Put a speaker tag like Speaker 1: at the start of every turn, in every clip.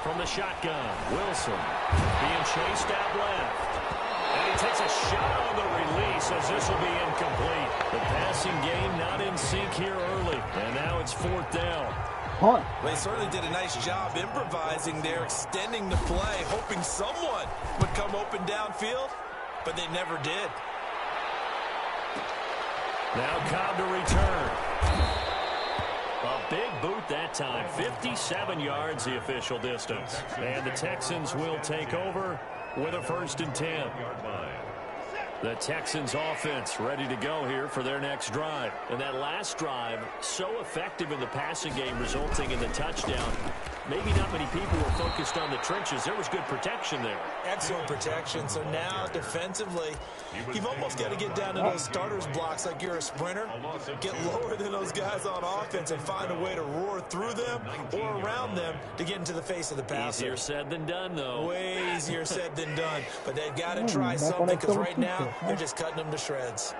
Speaker 1: from the shotgun. Wilson being chased out left. And he takes a shot on the release as this will be incomplete. The passing game not in sync here early. And now it's 4th down.
Speaker 2: Well,
Speaker 3: they certainly did a nice job improvising there, extending the play, hoping someone would come open downfield, but they never did.
Speaker 1: Now Cobb to return. A big boot that time. 57 yards the official distance. And the Texans will take over with a 1st and 10. The Texans offense ready to go here for their next drive. And that last drive, so effective in the passing game, resulting in the touchdown. Maybe not many people were focused on the trenches. There was good protection there.
Speaker 3: Excellent protection. So now, defensively, you've almost got to get down to those starters blocks like you're a sprinter. Get lower than those guys on offense and find a way to roar through them or around them to get into the face of the passer.
Speaker 1: Easier said than done, though.
Speaker 3: Way easier said than done. But they've got to try something because right now, they're just cutting them to shreds.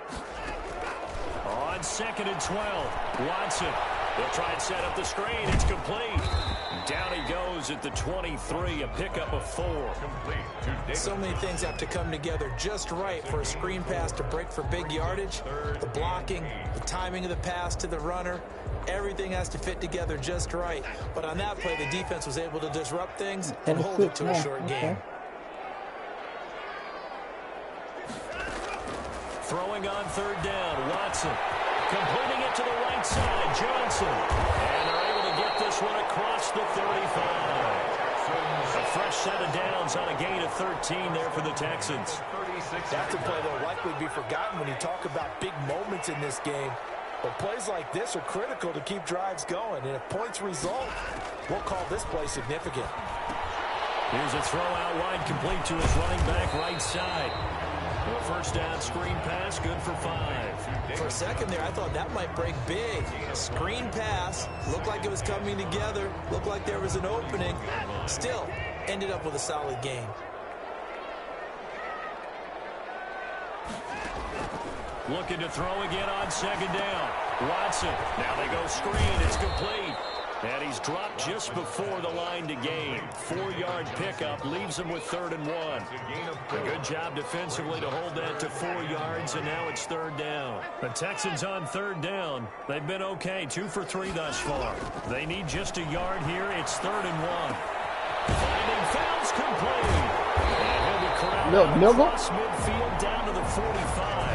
Speaker 1: On 2nd and 12, Watson. They'll try and set up the screen. It's complete. Down he goes at the 23, a pickup of 4.
Speaker 3: So many things have to come together just right for a screen pass to break for big yardage. The blocking, the timing of the pass to the runner, everything has to fit together just right. But on that play, the defense was able to disrupt things and hold it to a short game.
Speaker 1: Throwing on 3rd down, Watson. Completing it to the right side, Johnson. And they're able to get this one across the 35. A fresh set of downs on a gain of 13 there for the Texans.
Speaker 3: That's a play that will likely be forgotten when you talk about big moments in this game. But plays like this are critical to keep drives going. And if points result, we'll call this play significant.
Speaker 1: Here's a throw out wide, complete to his running back right side. Well, 1st down screen pass, good for 5.
Speaker 3: For a second there, I thought that might break big. Screen pass, looked like it was coming together, looked like there was an opening. Still, ended up with a solid gain.
Speaker 1: Looking to throw again on 2nd down. Watson, now they go screen, it's complete. And he's dropped just before the line to gain. 4-yard pickup leaves him with 3rd and 1. A good job defensively to hold that to 4 yards, and now it's 3rd down. The Texans on 3rd down. They've been okay, 2 for 3 thus far. They need just a yard here. It's 3rd and 1. Finding Fouls complete. And he'll be corralled across midfield down to the 45.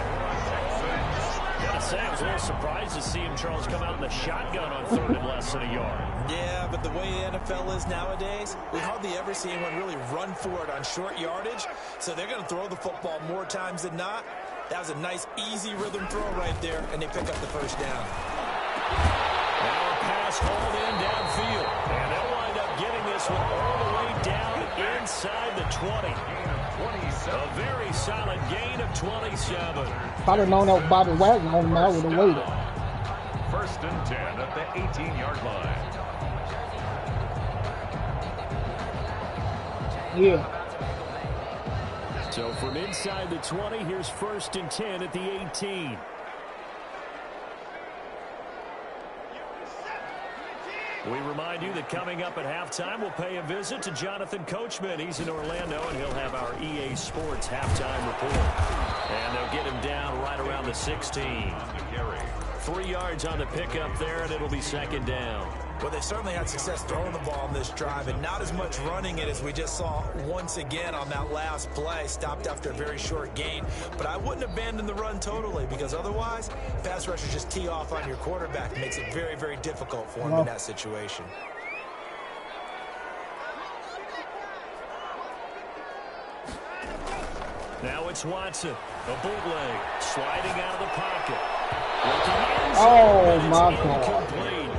Speaker 1: I was a little surprised to see him, Charles, come out in the shotgun on 3rd and less than a yard.
Speaker 3: Yeah, but the way the NFL is nowadays, we hardly ever see anyone really run for it on short yardage. So they're going to throw the football more times than not. That was a nice, easy rhythm throw right there, and they pick up the 1st down.
Speaker 1: Now a pass hauled in downfield. And they'll wind up getting this one all the way down inside the 20. A very solid gain of 27.
Speaker 2: If I'd have known that was Bobby Wagner on him, I would have waited.
Speaker 4: 1st and 10 at the 18-yard line.
Speaker 2: Yeah.
Speaker 1: So from inside the 20, here's 1st and 10 at the 18. We remind you that coming up at halftime, we'll pay a visit to Jonathan Coachman. He's in Orlando, and he'll have our EA Sports halftime report. And they'll get him down right around the 16. 3 yards on the pickup there, and it'll be 2nd down.
Speaker 3: Well, they certainly had success throwing the ball on this drive, and not as much running it as we just saw once again on that last play. Stopped after a very short gain. But I wouldn't abandon the run totally, because otherwise, pass rushers just tee off on your quarterback. It makes it very, very difficult for him in that situation.
Speaker 1: Now it's Watson. A bootleg. Sliding out of the pocket.
Speaker 2: Oh, my God.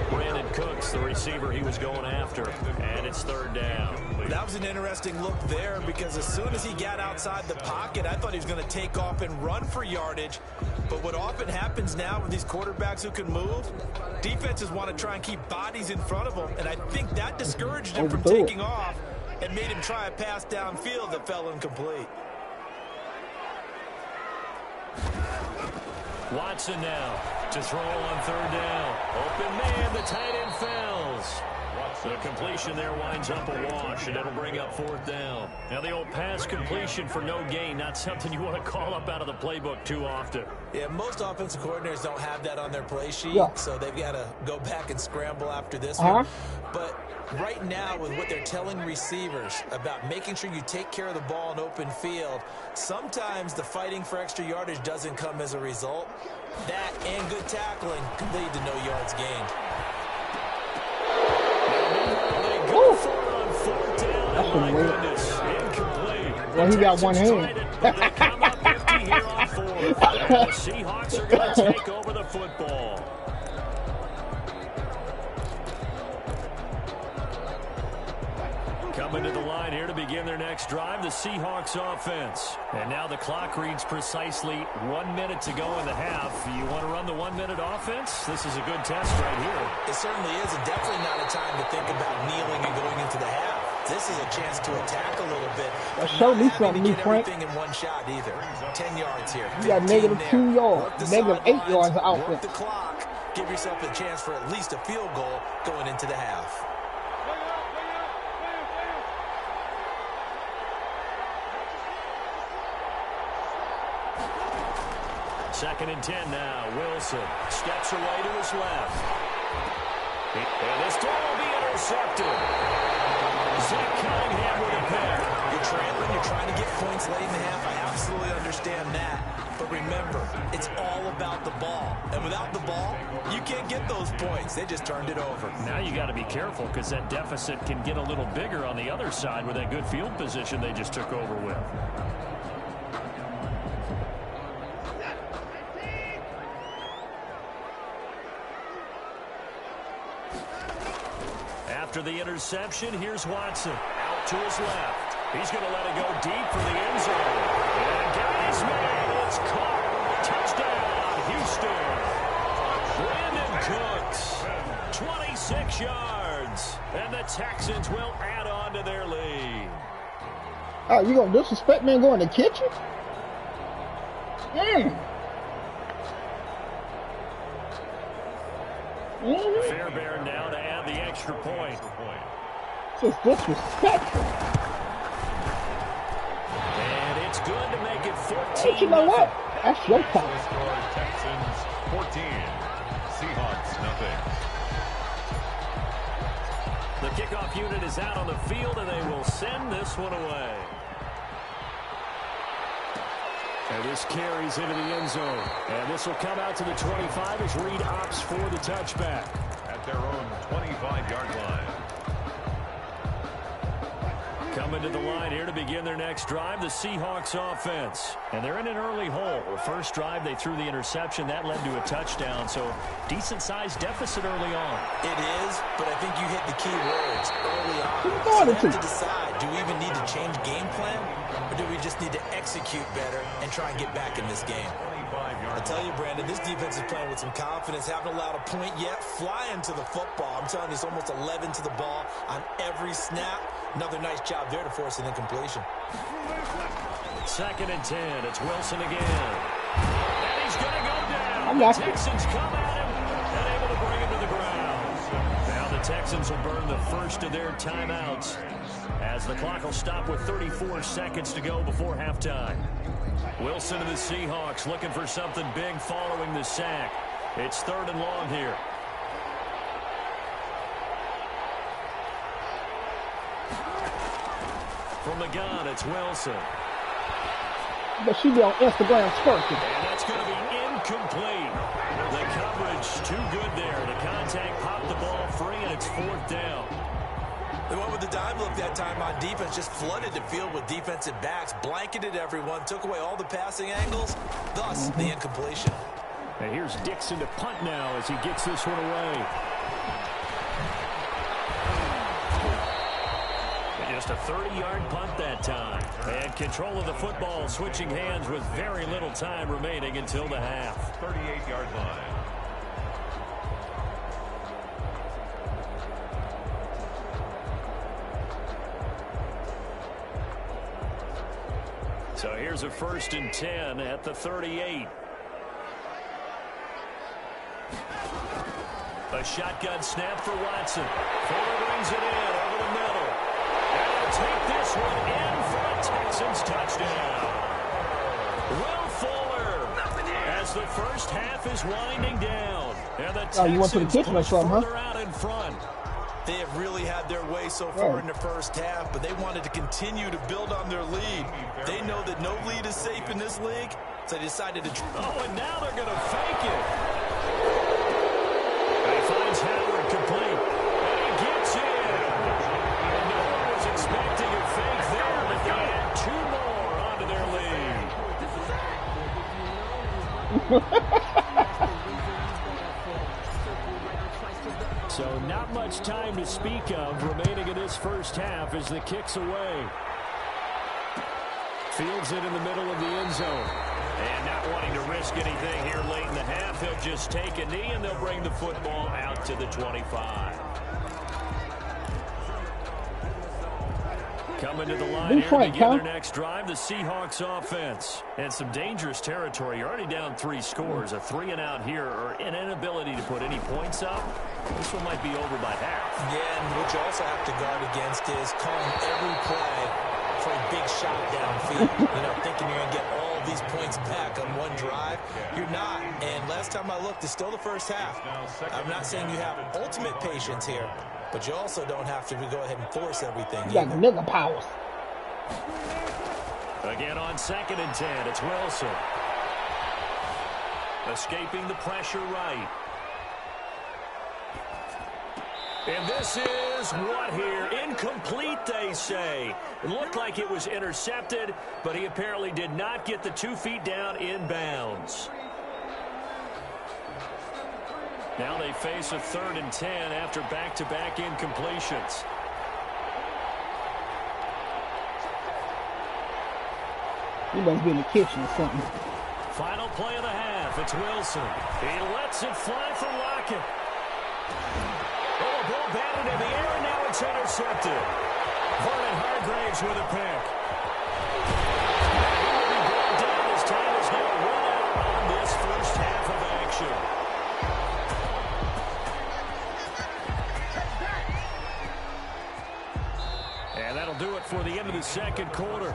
Speaker 1: Brandon Cooks, the receiver he was going after. And it's 3rd down.
Speaker 3: That was an interesting look there, because as soon as he got outside the pocket, I thought he was going to take off and run for yardage. But what often happens now with these quarterbacks who can move, defenses want to try and keep bodies in front of them. And I think that discouraged him from taking off and made him try a pass downfield that fell incomplete.
Speaker 1: Watson now to throw on 3rd down. Open man, the tight end fails. The completion there winds up a wash, and it'll bring up 4th down. Now, the old pass completion for no gain, not something you want to call up out of the playbook too often.
Speaker 3: Yeah, most offensive coordinators don't have that on their play sheet, so they've got to go back and scramble after this one. But right now, with what they're telling receivers about making sure you take care of the ball in open field, sometimes the fighting for extra yardage doesn't come as a result. That and good tackling can lead to no yards gained.
Speaker 2: That's weird. Well, he got one hand.
Speaker 1: The Seahawks are going to take over the football. Coming to the line here to begin their next drive, the Seahawks offense. And now the clock reads precisely 1 minute to go in the half. You want to run the 1 minute offense? This is a good test right here.
Speaker 3: It certainly is, and definitely not a time to think about kneeling and going into the half. This is a chance to attack a little bit.
Speaker 2: Show me something, new Frank.
Speaker 3: Everything in one shot either. 10 yards here.
Speaker 2: You got -2 yards, -8 yards of output.
Speaker 3: Work the clock. Give yourself a chance for at least a field goal going into the half.
Speaker 1: Second and 10 now. Wilson steps away to his left. And this throw will be intercepted. Zach Cunningham with a pick.
Speaker 3: You're trailing. You're trying to get points late in the half. I absolutely understand that. But remember, it's all about the ball. And without the ball, you can't get those points. They just turned it over.
Speaker 1: Now you got to be careful because that deficit can get a little bigger on the other side with that good field position they just took over with. After the interception, here's Watson. Out to his left. He's going to let it go deep for the end zone. And guys, man, it's caught. Touchdown, Houston. Brandon Cooks, 26 yards. And the Texans will add on to their lead.
Speaker 2: Oh, you going to disrespect me and go in the kitchen?
Speaker 1: Fairbairn now to add the extra point.
Speaker 2: Just disrespectful.
Speaker 1: And it's good to make it 14.
Speaker 2: But you know what? That's your fault.
Speaker 4: Texans 14, Seahawks nothing.
Speaker 1: The kickoff unit is out on the field, and they will send this one away. And this carries into the end zone. And this will come out to the 25 as Reed opts for the touchback.
Speaker 4: At their own 25-yard line.
Speaker 1: Coming to the line here to begin their next drive, the Seahawks offense. And they're in an early hole. First drive, they threw the interception. That led to a touchdown, so decent-sized deficit early on.
Speaker 3: It is, but I think you hit the key words early on.
Speaker 2: You
Speaker 3: have to decide, do we even need to change game plan, or do we just need to execute better and try and get back in this game? I tell you, Brandon, this defense is playing with some confidence. Haven't allowed a point yet. Flying to the football. I'm telling you, it's almost 11 to the ball on every snap. Another nice job there to force an incompletion.
Speaker 1: Second and 10. It's Wilson again. And he's going to go down.
Speaker 2: The
Speaker 1: Texans come at him and able to bring him to the ground. Now the Texans will burn the first of their timeouts as the clock will stop with 34 seconds to go before halftime. Wilson and the Seahawks looking for something big following the sack. It's 3rd and long here. From the gun, it's Wilson.
Speaker 2: But she be on Instagram twerking.
Speaker 1: And that's going to be incomplete. The coverage too good there. The contact popped the ball free, and it's 4th down.
Speaker 3: They went with the dive look that time on defense, just flooded the field with defensive backs, blanketed everyone, took away all the passing angles, thus the incompletion.
Speaker 1: And here's Dixon to punt now as he gets this one away. Just a 30-yard punt that time. And control of the football switching hands with very little time remaining until the half.
Speaker 4: 38-yard line.
Speaker 1: So here's a 1st and 10 at the 38. A shotgun snap for Watson. Fuller brings it in over the middle. And he'll take this one in for a Texans touchdown. Will Fuller, as the first half is winding down. And the Texans push further out in front.
Speaker 3: They have really had their way so far in the first half, but they wanted to continue to build on their lead. They know that no lead is safe in this league, so they decided to...
Speaker 1: Oh, and now they're going to fake it. And he finds Howard complete. And he gets in. And no one was expecting a fake there, but they add 2 more onto their lead. So not much time to speak of remaining in this first half as the kick's away. Fields it in the middle of the end zone. And not wanting to risk anything here late in the half, he'll just take a knee and they'll bring the football out to the 25. Coming to the line here to begin their next drive, the Seahawks offense. And some dangerous territory. You're already down 3 scores. A 3-and-out here or an inability to put any points up. This one might be over by half.
Speaker 3: Yeah, and what you also have to guard against is calling every play for a big shot downfield. Thinking you're going to get all these points back on one drive. You're not. And last time I looked, it's still the first half. I'm not saying you have ultimate patience here, but you also don't have to go ahead and force everything.
Speaker 2: You got nigga powers.
Speaker 1: Again on 2nd and 10, it's Wilson. Escaping the pressure right. And this is what here? Incomplete, they say. It looked like it was intercepted, but he apparently did not get the 2 feet down in bounds. Now they face a 3rd and 10 after back-to-back incompletions.
Speaker 2: He must be in the kitchen or something.
Speaker 1: Final play of the half. It's Wilson. He lets it fly for Lockett. Oh, ball batted in the air, and now it's intercepted. Vernon Hargraves with a pick. He will be brought down as time is now run out on this first half of action. And that'll do it for the end of the second quarter.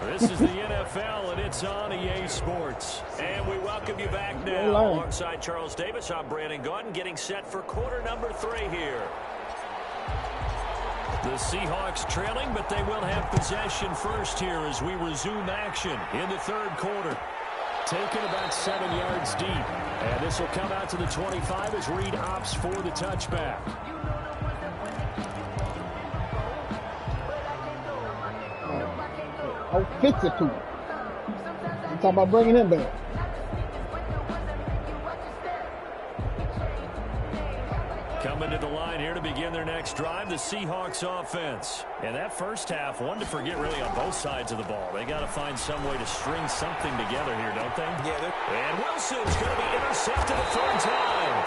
Speaker 1: This is the NFL, and it's on EA Sports. And we welcome you back now. Alongside Charles Davis, I'm Brandon Gordon, getting set for quarter number 3 here. The Seahawks trailing, but they will have possession first here as we resume action in the 3rd quarter. Taken about 7 yards deep. And this will come out to the 25 as Reed opts for the touchback.
Speaker 2: Oh, fix it to him. You talking about bringing him back.
Speaker 1: Coming to the line here to begin their next drive, the Seahawks offense. And that first half, one to forget really on both sides of the ball. They got to find some way to string something together here, don't they?
Speaker 3: Yeah.
Speaker 1: And Wilson's going to be intercepted a 3rd time.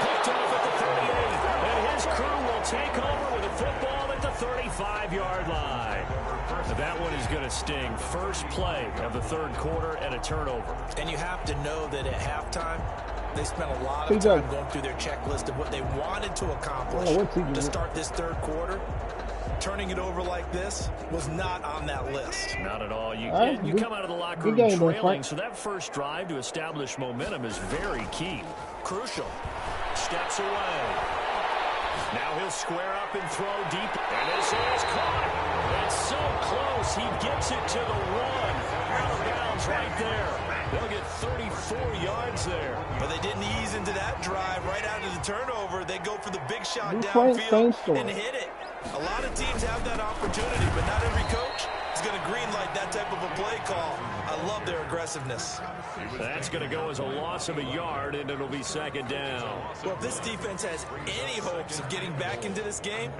Speaker 1: Picked off at the 38. And his crew will take over with a football at the 35-yard line. That one is going to sting. First play of the 3rd quarter and a turnover.
Speaker 3: And you have to know that at halftime, they spent a lot of time going through their checklist of what they wanted to accomplish to start this 3rd quarter. Turning it over like this was not on that list.
Speaker 1: Not at all. You come out of the locker room trailing, so that first drive to establish momentum is very key.
Speaker 3: Crucial.
Speaker 1: Steps away. Now he'll square up and throw deep. And this is caught. It's so close. He gets it to the 1. Out of bounds right there. They'll get 34 yards there.
Speaker 3: But they didn't ease into that drive right out of the turnover. They go for the big shot downfield and hit it. A lot of teams have that opportunity, but not every coach is going to greenlight that type of a play call. I love their aggressiveness.
Speaker 1: That's going to go as a loss of a yard, and it'll be 2nd down.
Speaker 3: Well, if this defense has any hopes of getting back into this game,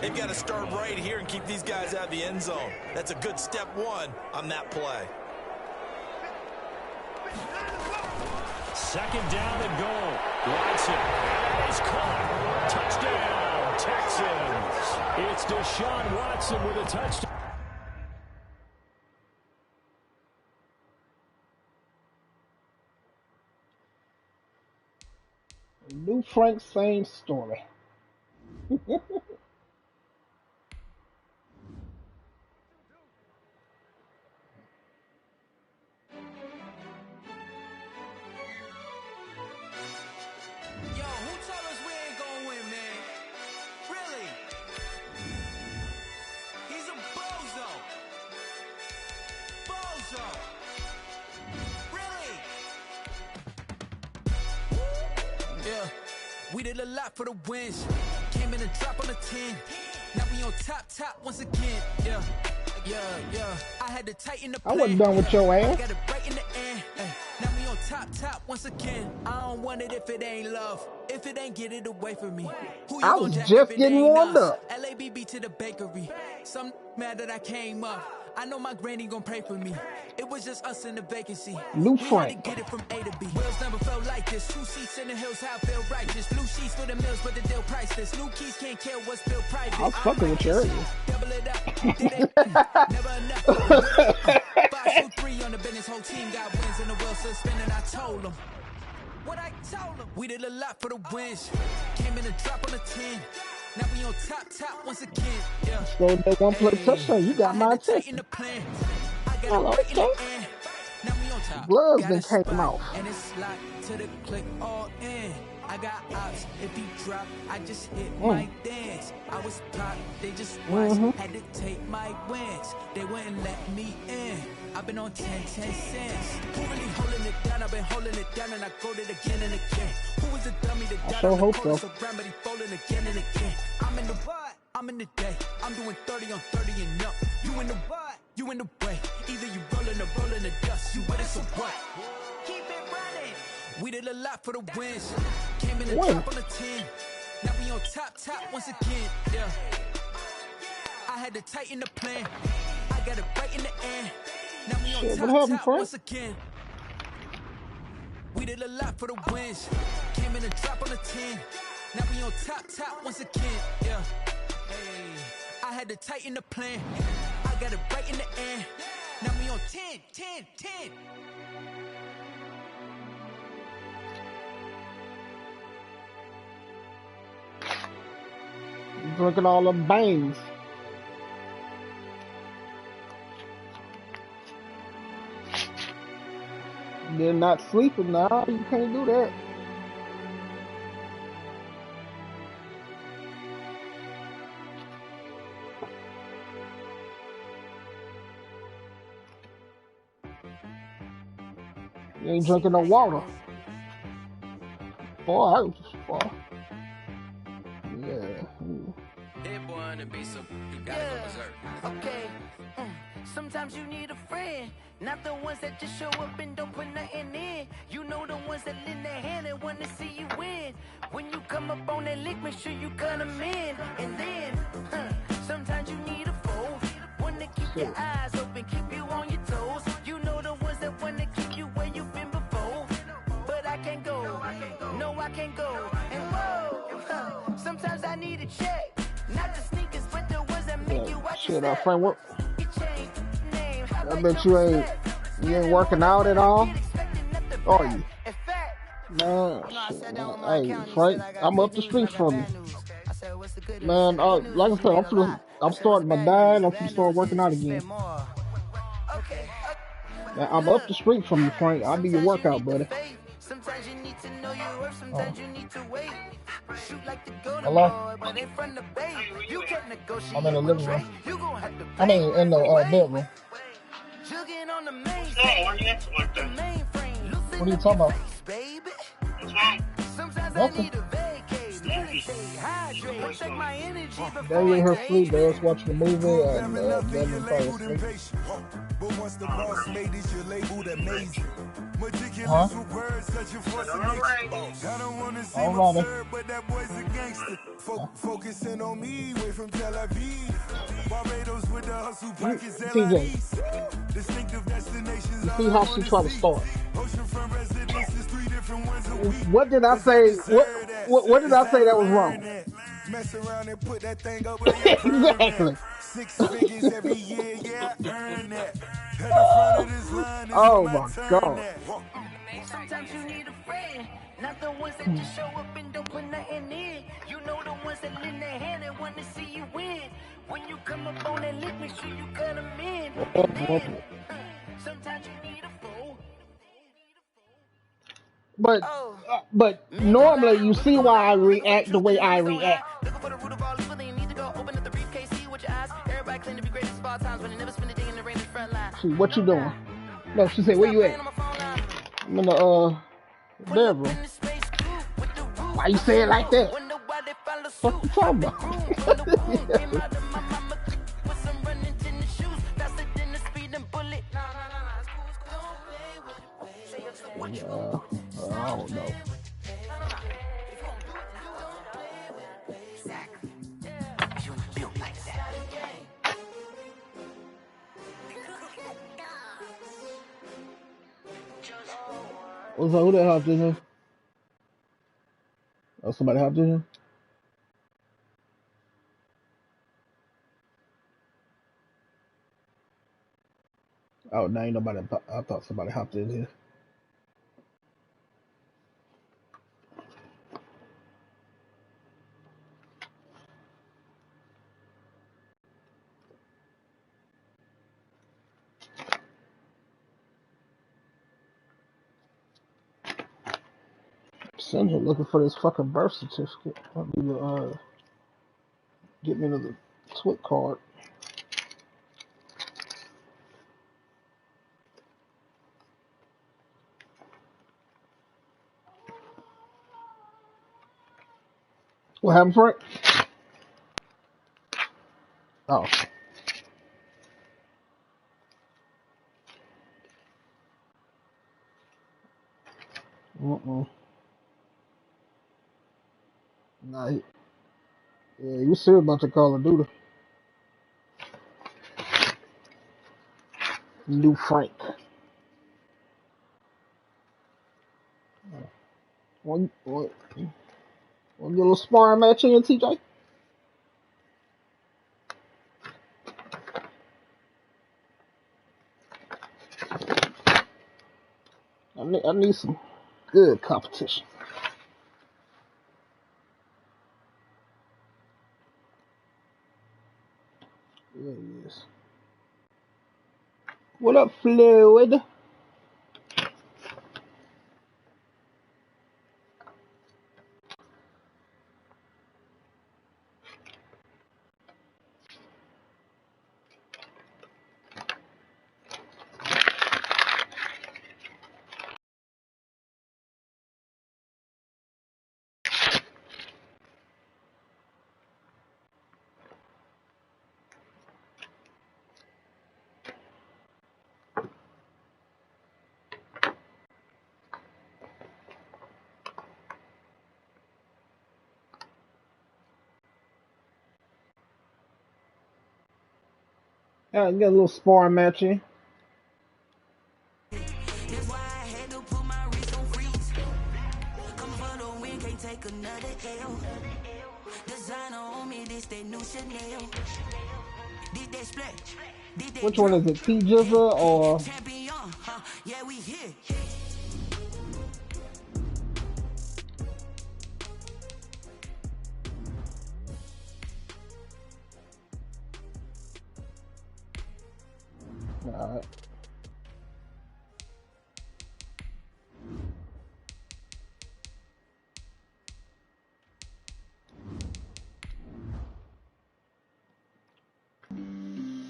Speaker 3: they've got to start right here and keep these guys out of the end zone. That's a good step 1 on that play.
Speaker 1: 2nd down and goal. Watson. And he's caught. Touchdown, Texans. It's Deshaun Watson with a touchdown.
Speaker 2: Lou Frank, same story.
Speaker 5: We did a lot for the wins. Came in and drop on the 10. Now we on top once again. Yeah. I had to tighten the plan.
Speaker 2: I wasn't done with your ass.
Speaker 5: I got it right in the end. Now we on top once again. I don't want it if it ain't love. If it ain't, get it away from me. Who you
Speaker 2: I was just getting warmed up.
Speaker 5: LABB to the bakery. Some mad that I came up. I know my granny gon' pray for me. It was just us in the vacancy.
Speaker 2: Lou Frank.
Speaker 5: Get it from A to B. Wheels never felt like this. 2 seats in the hills, how I feel righteous. Blue sheets for the mills, but the deal priceless. New keys can't kill what's still private.
Speaker 2: I was fucking with you earlier.
Speaker 5: Double it up. Never enough. 5 2 3 on the business. Whole team got wins in the wheel still spinning. I told them. What I told them. We did a lot for the wins. Came in and drop on the 10. Now we on top once again. Yeah.
Speaker 2: So that one play touchdown, you got my attention. Hello, okay. Gloves then take them off.
Speaker 5: And it's like to the click all in. I got ops. If he drop, I just hit my dance. I was popped, they just watched. Had to take my wins. They wouldn't let me in. I've been on 10 cents. Who really holding it down? I've been holding it down and I go it again and again. Who is the dummy that got on the corner so brown, but he folding again and again. I'm in the what? I'm in the day. I'm doing 30 on 30 and up. You in the what? You in the way. Either you rolling or rolling the dust. You with it, so what? Keep it running. We did a lot for the wins. Came in and drop on the 10. Now we on top once again. Yeah. I had to tighten the plan. I got it right in the end. Now we on top once again. We did a lot for the wins. Came in and drop on the 10. Now we on top once again. Yeah. Hey. I had to tighten the plan. I got it right in the end. Now we on 10.
Speaker 2: Drinking all the bangs. They're not sleeping now. You can't do that. You ain't drinking no water. Boy, I was far. Yeah.
Speaker 5: Okay. Sometimes you need a friend, not the ones that just show up and don't put nothing in. You know the ones that lend their hand and want to see you win. When you come up on that lick, make sure you cut them in. And then, sometimes you need a foe, one to keep your eyes open, keep you on your toes. You know the ones that want to keep you where you've been before. But I can't go, no I can't go. And whoa, sometimes I need a check, not the sneakers, but the ones that make you watch your step.
Speaker 2: Framework. I bet you ain't working out at all. Are you? Man, hey Frank, I'm up the street from you. Man, like I said, I'm starting my diet. I'm gonna start working out again. Man, I'm up the street from you, Frank. I'll be your workout buddy. Hello? I'm in the living room. I mean, in the bedroom. What are you talking about? Nothing. They in her sleep. They was watching the movie and then they fell asleep. Huh? All right. Focusing on me, away from Tel Aviv. Barbados with the hustle pockets. TJ. Distinctive destinations. You see how she tried to start. What did I say? What did I say that was wrong? Mess around and put that thing up. Exactly. 6 figures every year, yeah, I earn that. Oh my God.
Speaker 5: Sometimes you need a friend, not the ones that just show up and don't put nothing in. You know the ones that lend their hand and want to see you win. When you come up on that list, make sure you cut them in. Then, sometimes you need a fool.
Speaker 2: But normally you see why I react the way I react.
Speaker 5: Looking for the root of all evil, then you need to go open up the briefcase, see with your eyes. Everybody claim to be great at small times, but they never spend a day in the rain in the front line.
Speaker 2: See, what you doing? No, she said, where you at? I'm in the bedroom. Why you say it like that? What you talking about? I don't know. What's up? Who that hopped in here? Oh, somebody hopped in here? Oh, no, ain't nobody. I thought somebody hopped in here. Sitting here looking for this fucking birth certificate. I need to get me another TWIC card. What happened, Frank? Oh. Nah, yeah, you serious about the Call of Duty. New Frank. One little sparring match in, TJ? I need some good competition. Yeah, yes. What up, Fluid? Yeah, get a little sparring match in.
Speaker 5: That's why I had to put my wrist on freeze. Come for the win, can't take another L. Designer on me, this that new Chanel. Did that splash?
Speaker 2: Which one is it, T Jizzle or?
Speaker 5: Champion, huh? Yeah, we here.
Speaker 2: Alright.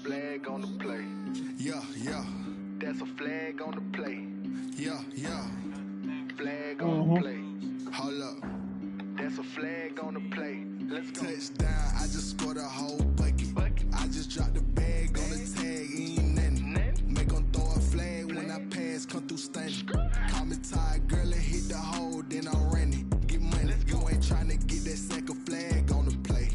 Speaker 6: Flag on the play. Yeah, yeah. That's a flag on the play. Yeah, yeah. Flag on the play. Hold up. That's a flag on the play. Let's go. Touchdown. I just scored a whole bucket. I just dropped the bag on the tag. Ain't nothing. Make them throw a flag when I pass. Come through stunning. Call me tired, girl, and hit the hole. Then I'm running. Get money. You ain't trying to get that second flag on the play.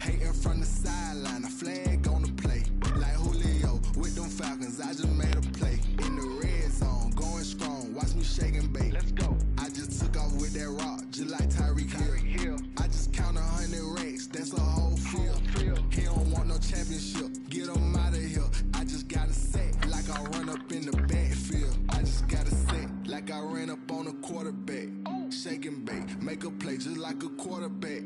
Speaker 6: Hating from the sideline. A flag on the play. Like Julio with them Falcons. I just made a play. In the red zone. Going strong. Watch me shake and bake. Let's go. I just took off with make a play just like a quarterback.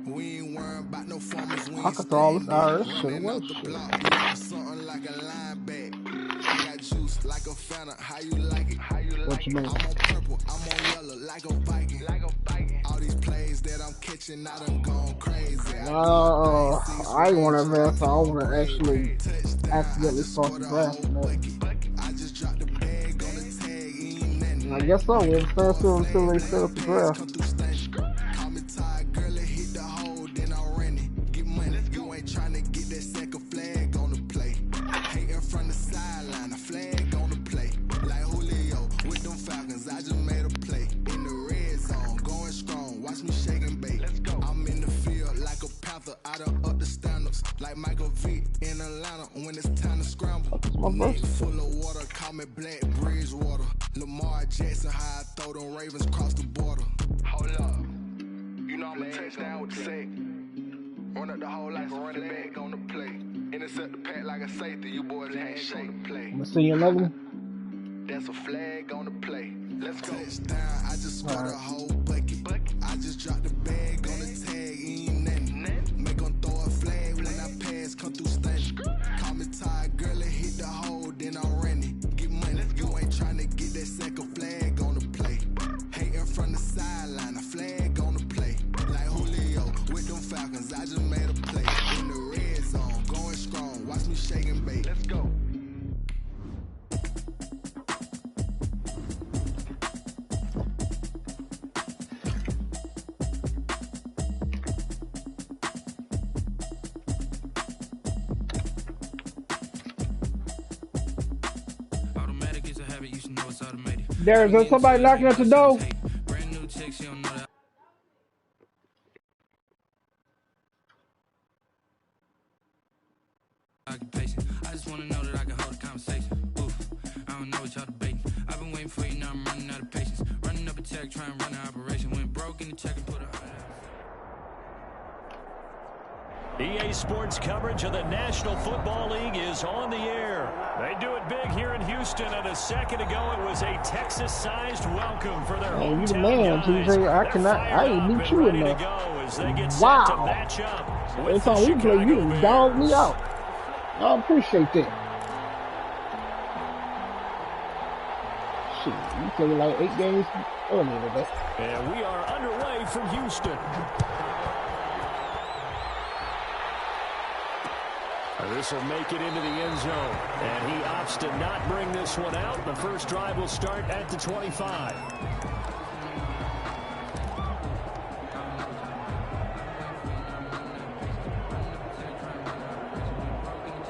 Speaker 6: We ain't worrying about no farmers. We
Speaker 2: I
Speaker 6: ain't
Speaker 2: could throw all this
Speaker 6: staying
Speaker 2: Irish
Speaker 6: there.
Speaker 2: shit
Speaker 6: Running
Speaker 2: away.
Speaker 6: out the block, you on something like a linebacker. I got juice like a Fanta. How you like it? How you like it? I'm on purple, I'm on yellow like a Viking. All these plays that I'm catching, I done gone crazy.
Speaker 2: I ain't want to advance. I want to actually accidentally start the draft.
Speaker 6: I just dropped the bag on the tag.
Speaker 2: I guess so. We'll stand still until they set up the draft.
Speaker 6: Call me tired, girl, it hit the hole, then I ran it. Get money, you ain't trying to get that second flag on the play. Hating from the sideline, a flag on the play. Like Julio with them Falcons, I just made a play. In the red zone, going strong, watch me shake and bake. Let's go. I'm in the field like a panther, I done up the standards. Like Michael Vick in Atlanta when it's time to scramble. Neck full of water, call me Black Bridgewater. Lamar Jackson, how I throw them Ravens cross the border. Hold up. You know I'm a touchdown with the sack. Run up the whole like a running back on the play. Intercept the pack like a safety. You boys can't shake the play.
Speaker 2: I'm gonna see you another one.
Speaker 6: That's a flag on the play. Let's go. Touchdown. I just scored a whole bucket. I just dropped the bag on the tag. Ain't nothing. Make them throw a flag when I pass. Come through stunning. Call me tired, girl. It hit the hole, then I ran it. Get money. You ain't trying to get that second flag on the play. Hating from the sideline, a flag on the play. Like Julio with them Falcons, I just made a play. In the red zone, going strong, watch me shake and bake. Let's go.
Speaker 5: Automatic is a habit, you should know it's automated.
Speaker 2: There's somebody knocking at the door.
Speaker 5: Brand new chicks, you don't know that. Occupation. I just want to know that I can hold a conversation. Oof, I don't know what y'all debating. I've been waiting for you, now I'm running out of patience. Running up a check, trying to run an operation. Went broke in the check and put a
Speaker 1: EA Sports coverage of the National Football League is on the air. They do it big here in Houston, and a second ago it was a Texas-sized welcome for their
Speaker 2: Man, you the
Speaker 1: hometown
Speaker 2: man,
Speaker 1: guys.
Speaker 2: TJ. I ain't beat you enough.
Speaker 1: As they get set to
Speaker 2: Wow.
Speaker 1: match up with
Speaker 2: Every
Speaker 1: the
Speaker 2: time we play, you
Speaker 1: Chicago
Speaker 2: done dog me
Speaker 1: Bears.
Speaker 2: out. I appreciate that. Shit, you played like 8 games earlier today.
Speaker 1: And we are underway from Houston. This will make it into the end zone. And he opts to not bring this one out. The first drive will start at the 25.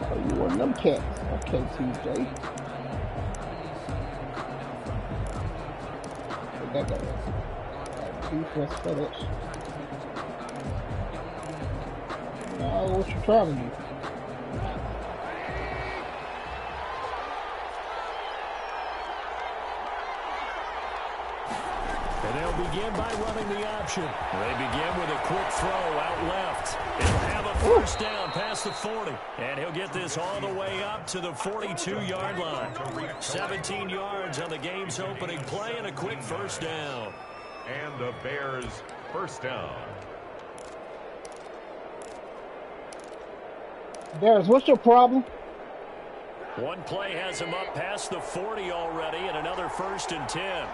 Speaker 2: Oh, you one of them cats. Okay, TJ. That guy is defense FedEx. Now, what you trying to do?
Speaker 1: And they'll begin by running the option. They begin with a quick throw out left. He'll have a first down past the 40. And he'll get this all the way up to the 42-yard line. 17 yards on the game's opening play and a quick first down.
Speaker 4: And the Bears first down.
Speaker 2: Darius, what's your problem?
Speaker 1: One play has him up past the 40 already, and another 1st and 10.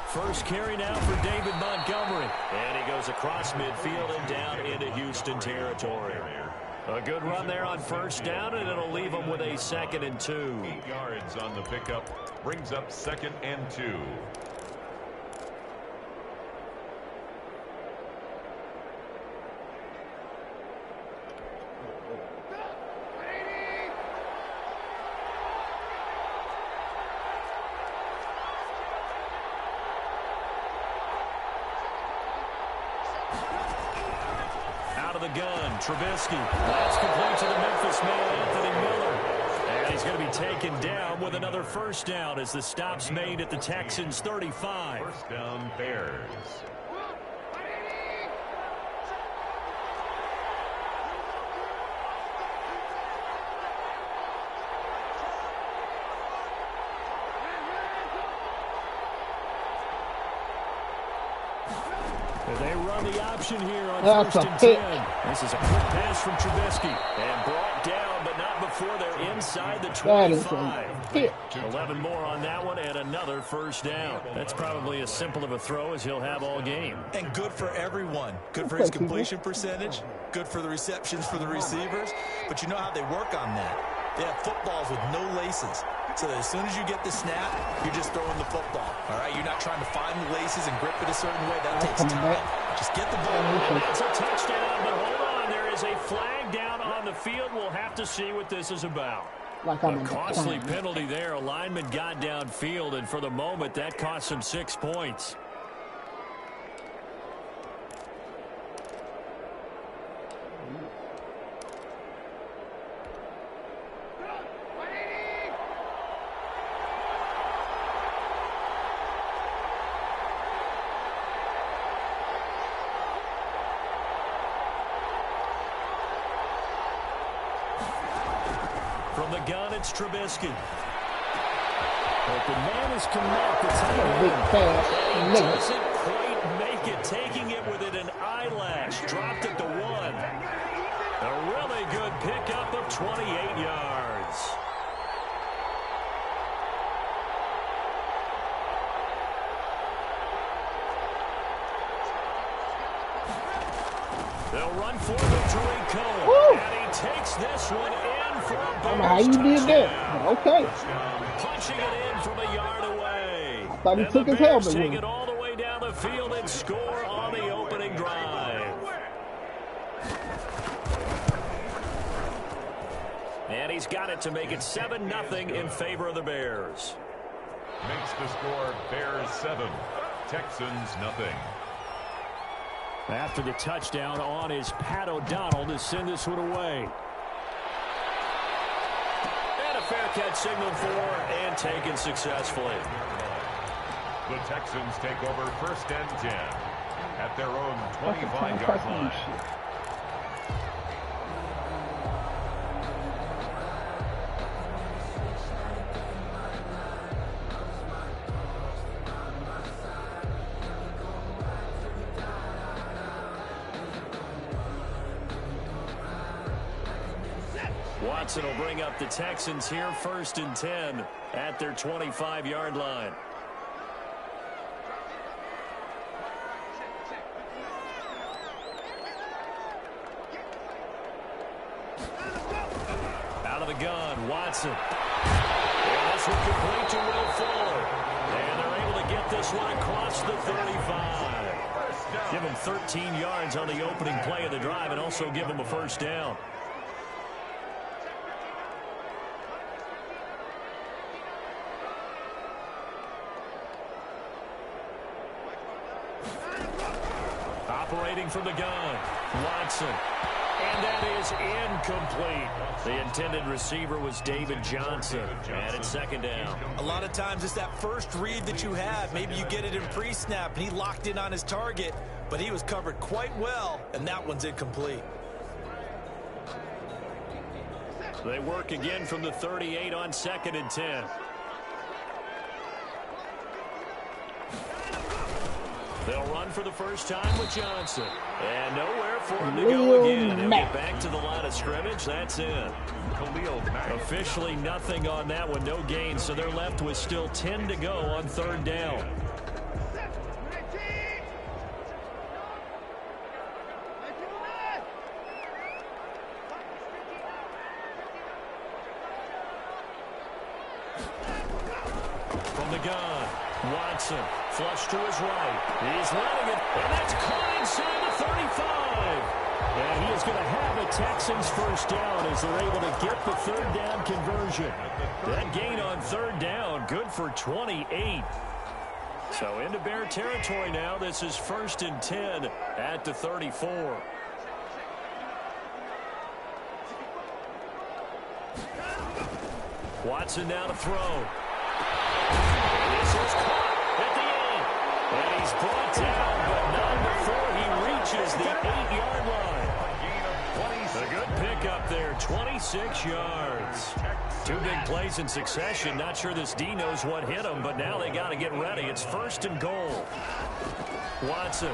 Speaker 1: First carry now for David Montgomery. And he goes across midfield and down into Houston territory. A good run there on first down, and it'll leave him with a 2nd and 2.
Speaker 4: 8 yards on the pickup. Brings up 2nd and 2.
Speaker 1: The gun, Trubisky. That's complete to the Memphis man, Anthony Miller. And he's going to be taken down with another first down as the stop's made at the Texans' 35.
Speaker 4: First down, Bears.
Speaker 1: They run the option here on
Speaker 2: That's
Speaker 1: first
Speaker 2: a
Speaker 1: and
Speaker 2: pick.
Speaker 1: 10. This is a quick pass from Trubisky. And brought down, but not before they're inside the 25.
Speaker 2: That is a pick.
Speaker 1: 11 more on that one and another first down. That's probably as simple of a throw as he'll have all game.
Speaker 3: And good for everyone. Good for his completion percentage. Good for the receptions for the receivers. But you know how they work on that. They have footballs with no laces. So that as soon as you get the snap, you're just throwing the football. All right, you're not trying to find the laces and grip it a certain way. That takes time. Just get the ball.
Speaker 1: It's a touchdown, but hold on. There is a flag down on the field. We'll have to see what this is about.
Speaker 2: Like
Speaker 1: A costly penalty there. A lineman got downfield, and for the moment, that cost him 6 points. From the gun, it's Trubisky. But the man is connected.
Speaker 2: Big pass.
Speaker 1: Doesn't quite make it. Taking it within an eyelash. Dropped it to 1. A really good pickup of 28 yards. They'll run for it to Rico. And he takes this one in for a bonus
Speaker 2: How you did that? Okay.
Speaker 1: Punching it in from a yard away.
Speaker 2: I thought he took his helmet.
Speaker 1: Take it all the way down the field and score on the opening drive. And he's got it to make it 7-0 in favor of the Bears.
Speaker 4: Makes the score Bears 7, Texans nothing.
Speaker 1: After the touchdown on is Pat O'Donnell to send this one away. And a fair catch signaled for and taken successfully.
Speaker 4: The Texans take over first and 10 at their own 25-yard line.
Speaker 1: Watson will bring up the Texans here first and 10 at their 25-yard line. Out of the gun, Watson. And this one complete to Will Fuller. And they're able to get this one across the 35. Give him 13 yards on the opening play of the drive and also give him a first down. Operating from the gun, Watson. And that is incomplete. The intended receiver was David Johnson. And it's second down.
Speaker 3: A lot of times it's that first read that you have. Maybe you get it in pre-snap and he locked in on his target, but he was covered quite well, and that one's incomplete.
Speaker 1: They work again from the 38 on second and 10. They'll run for the first time with Johnson. And nowhere for him to go again. He'll get back to the line of scrimmage. That's in. Officially nothing on that one. No gain. So they're left with still 10 to go on third down. From the gun, Watson, flush to his right. He's letting it, and that's caught inside the 35. And he is going to have a Texans first down as they're able to get the third down conversion. That gain on third down, good for 28. So into Bear territory now. This is first and 10 at the 34. Watson now to throw. This is caught at the end. And he's brought down, but not before he reaches the 8-yard line. A good pickup there, 26 yards. Two big plays in succession. Not sure this D knows what hit him, but now they got to get ready. It's first and goal. Watson.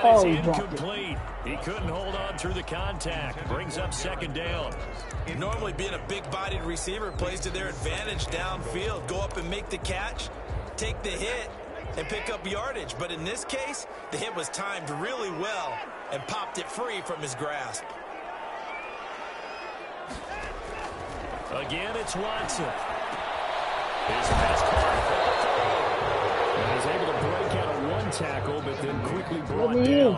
Speaker 1: That is incomplete. He couldn't hold on through the contact. Brings up second down.
Speaker 3: Normally being a big-bodied receiver plays to their advantage downfield. Go up and make the catch, take the hit, and pick up yardage. But in this case, the hit was timed really well and popped it free from his grasp.
Speaker 1: Again, it's Watson. His pass and is able to break out of one tackle, but then quickly brought down.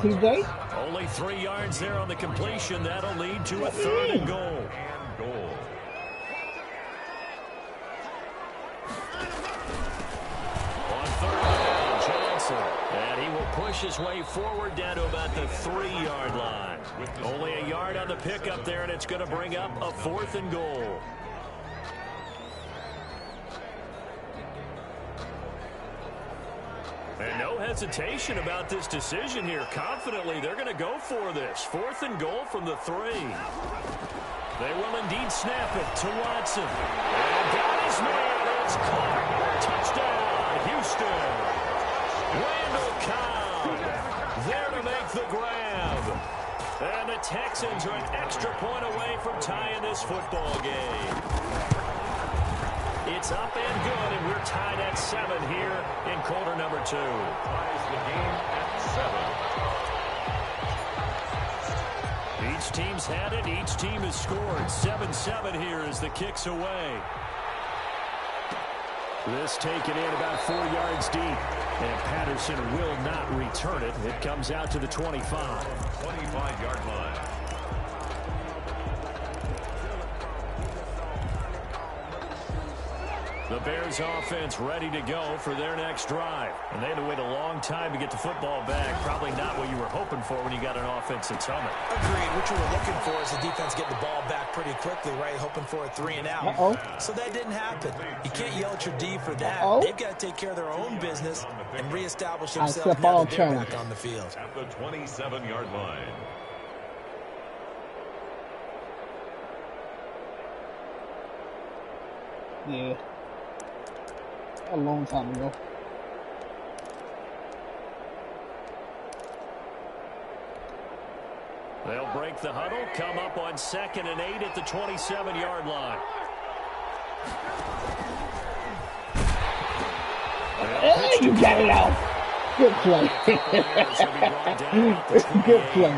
Speaker 1: Only 3 yards there on the completion. That'll lead to a 3rd and goal. On 3rd down, Johnson. And he will push his way forward down to about the 3-yard line. Only a yard on the pickup there, and it's going to bring up a 4th and goal. And no hesitation about this decision here. Confidently, they're going to go for this. 4th and goal from the 3. They will indeed snap it to Watson. And got his man. It's caught. Touchdown, Houston. Randall Cobb there to make the grab. And the Texans are an extra point away from tying this football game. It's up and good, and we're tied at 7 here in quarter number 2.
Speaker 4: Ties the game at 7.
Speaker 1: Each team's had it. Each team has scored. 7-7 here as the kick's away. This taken in about 4 yards deep, and Patterson will not return it. It comes out to the 25.
Speaker 4: 25-yard line.
Speaker 1: The Bears offense ready to go for their next drive. And they had to wait a long time to get the football back. Probably not what you were hoping for when you got an offense that's humming.
Speaker 3: Agreed. What you were looking for is the defense getting the ball back pretty quickly, right? Hoping for a 3 and out. So that didn't happen. You can't yell at your D for that. They've got to take care of their own business and reestablish themselves now that they're back on the field.
Speaker 4: At the 27-yard line.
Speaker 2: Yeah. A long time ago.
Speaker 1: They'll break the huddle, come up on 2nd and 8 at the 27-yard line.
Speaker 2: Hey, you got it out. Good play. Good play.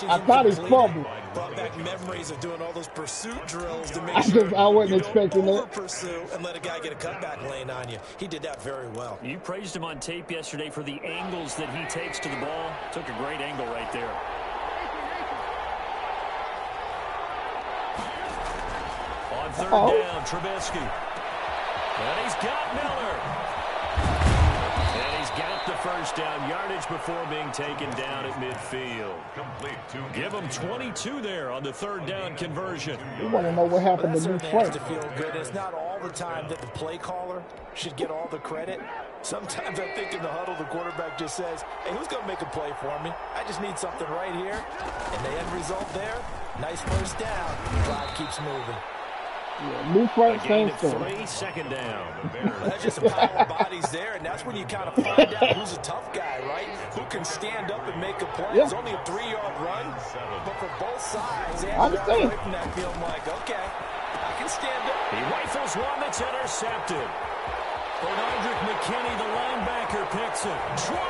Speaker 2: I thought he fumbled.
Speaker 3: Brought back memories of doing all those pursuit drills to make sure
Speaker 2: I wasn't expecting that.
Speaker 3: Pursue and let a guy get a cutback lane on you. He did that very well.
Speaker 1: You praised him on tape yesterday for the angles that he takes to the ball. Took a great angle right there. On 3rd down, Trubisky. And he's got Miller. And he's got the first down yardage before being taken down at midfield.
Speaker 4: Complete to
Speaker 1: Give him 22 there on the 3rd down conversion.
Speaker 2: We want to know what happened to New
Speaker 3: Frank.
Speaker 2: Frank.
Speaker 3: To feel good. It's not all the time that the play caller should get all the credit. Sometimes I think in the huddle, the quarterback just says, hey, who's going to make a play for me? I just need something right here. And the end result there, nice first down. The drive keeps moving.
Speaker 2: Yeah, New Frank, same story.
Speaker 1: 3, 2nd down.
Speaker 3: That's just a pile of bodies there, and that's when you kind of find out who's a tough guy, right? Who can stand up and make a play.
Speaker 2: Yeah.
Speaker 3: It's only a 3-yard run, but for both sides, they have to walk away from that feeling like, okay, I can stand up.
Speaker 1: He rifles one that's intercepted. Bernardrick McKinney, the linebacker, picks it. 20!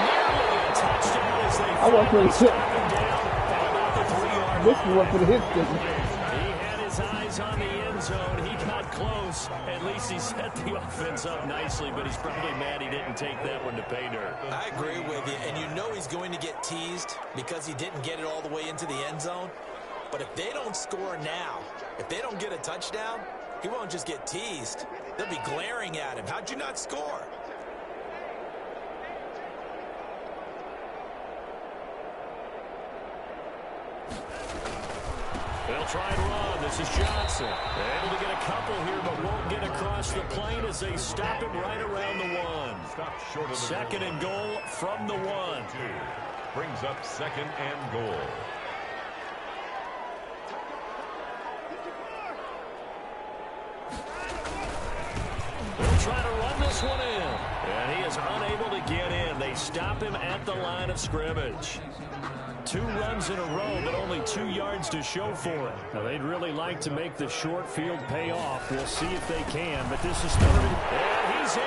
Speaker 1: Nearly a touchdown as they finally stop him down at about the 3-yard line.
Speaker 2: This is what for the hits, didn't
Speaker 1: He had his eyes on the end zone. He got close. At least he set the offense up nicely, but he's probably mad he didn't take that one to pay dirt.
Speaker 3: I agree with you, and you know he's going to get teased because he didn't get it all the way into the end zone. But if they don't score now, if they don't get a touchdown, he won't just get teased. They'll be glaring at him. How'd you not score?
Speaker 1: They'll try and run. This is Johnson. They're able to get a couple here, but won't get across the plane as they stop him right around the 1. 2nd and goal from the 1.
Speaker 4: Brings up 2nd and goal.
Speaker 1: They'll try to run this one in. And he is unable to get in. They stop him at the line of scrimmage. 2 runs in a row, but only 2 yards to show for it. Now, they'd really like to make the short field pay off. We'll see if they can, but this is 3rd. And he's in.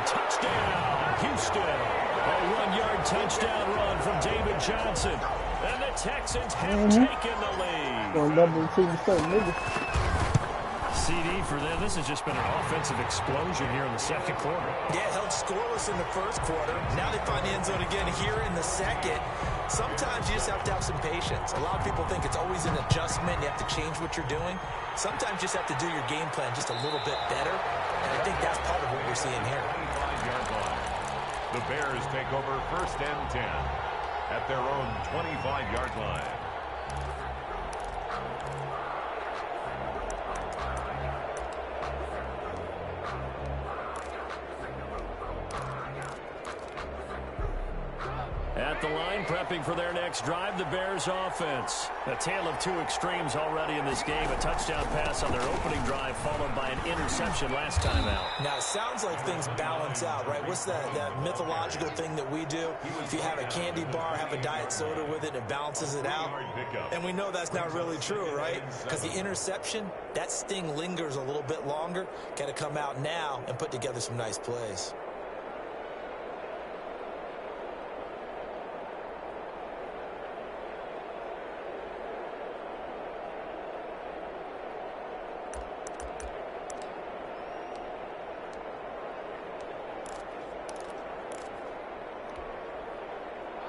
Speaker 1: Touchdown, Houston. A 1-yard touchdown run from David Johnson. And the Texans have taken the lead. CD for them. This has just been an offensive explosion here in the 2nd quarter.
Speaker 3: Yeah, held scoreless in the 1st quarter. Now they find the end zone again here in the 2nd. Sometimes you just have to have some patience. A lot of people think it's always an adjustment. You have to change what you're doing. Sometimes you just have to do your game plan just a little bit better. And I think that's part of what we're seeing here.
Speaker 4: The Bears take over 1st and 10 at their own 25-yard line.
Speaker 1: At the line, prepping for their next drive, the Bears offense. A tale of 2 extremes already in this game. A touchdown pass on their opening drive, followed by an interception last time out.
Speaker 3: Now, it sounds like things balance out, right? What's that mythological thing that we do? If you have a candy bar, have a diet soda with it, it balances it out. And we know that's not really true, right? Because the interception, that sting lingers a little bit longer. Got to come out now and put together some nice plays.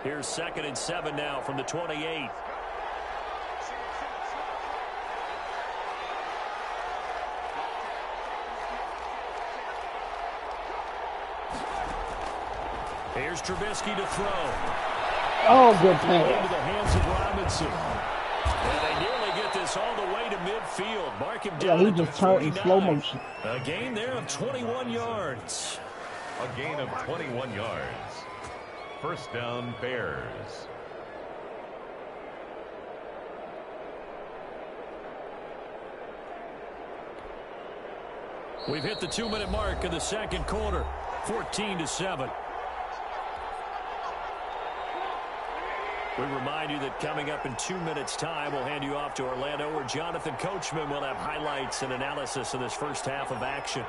Speaker 1: Here's 2nd and 7 now from the 28. Here's Trubisky to throw.
Speaker 2: Oh, good pass.
Speaker 1: Into the hands of Robinson. And they nearly get this all the way to midfield. Mark him down.
Speaker 2: Yeah, he just turned in slow motion.
Speaker 1: A gain there of 21 yards.
Speaker 4: A gain of 21 yards. 1st down, Bears.
Speaker 1: We've hit the 2-minute mark in the 2nd quarter. 14-7. We remind you that coming up in 2 minutes' time, we'll hand you off to Orlando, where Jonathan Coachman will have highlights and analysis of this first half of action.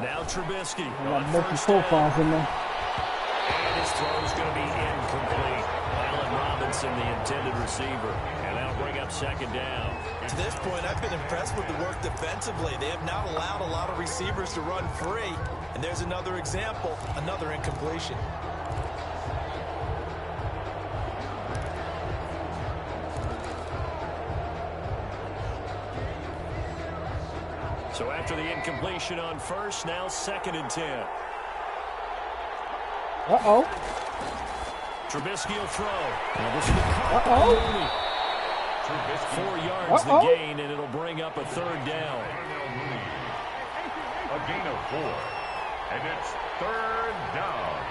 Speaker 1: Now Trubisky on 1st down.
Speaker 2: In there.
Speaker 1: And his throw is going to be incomplete. Allen Robinson, the intended receiver. And that'll bring up 2nd down.
Speaker 3: To this point, I've been impressed with the work defensively. They have not allowed a lot of receivers to run free. And there's another example, another incompletion.
Speaker 1: So after the incompletion on 1st, now 2nd and 10.
Speaker 2: Uh-oh.
Speaker 1: Trubisky will throw.
Speaker 2: Uh-oh.
Speaker 1: 4 yards the gain, and it'll bring up a 3rd down.
Speaker 4: A gain of 4. And it's 3rd down.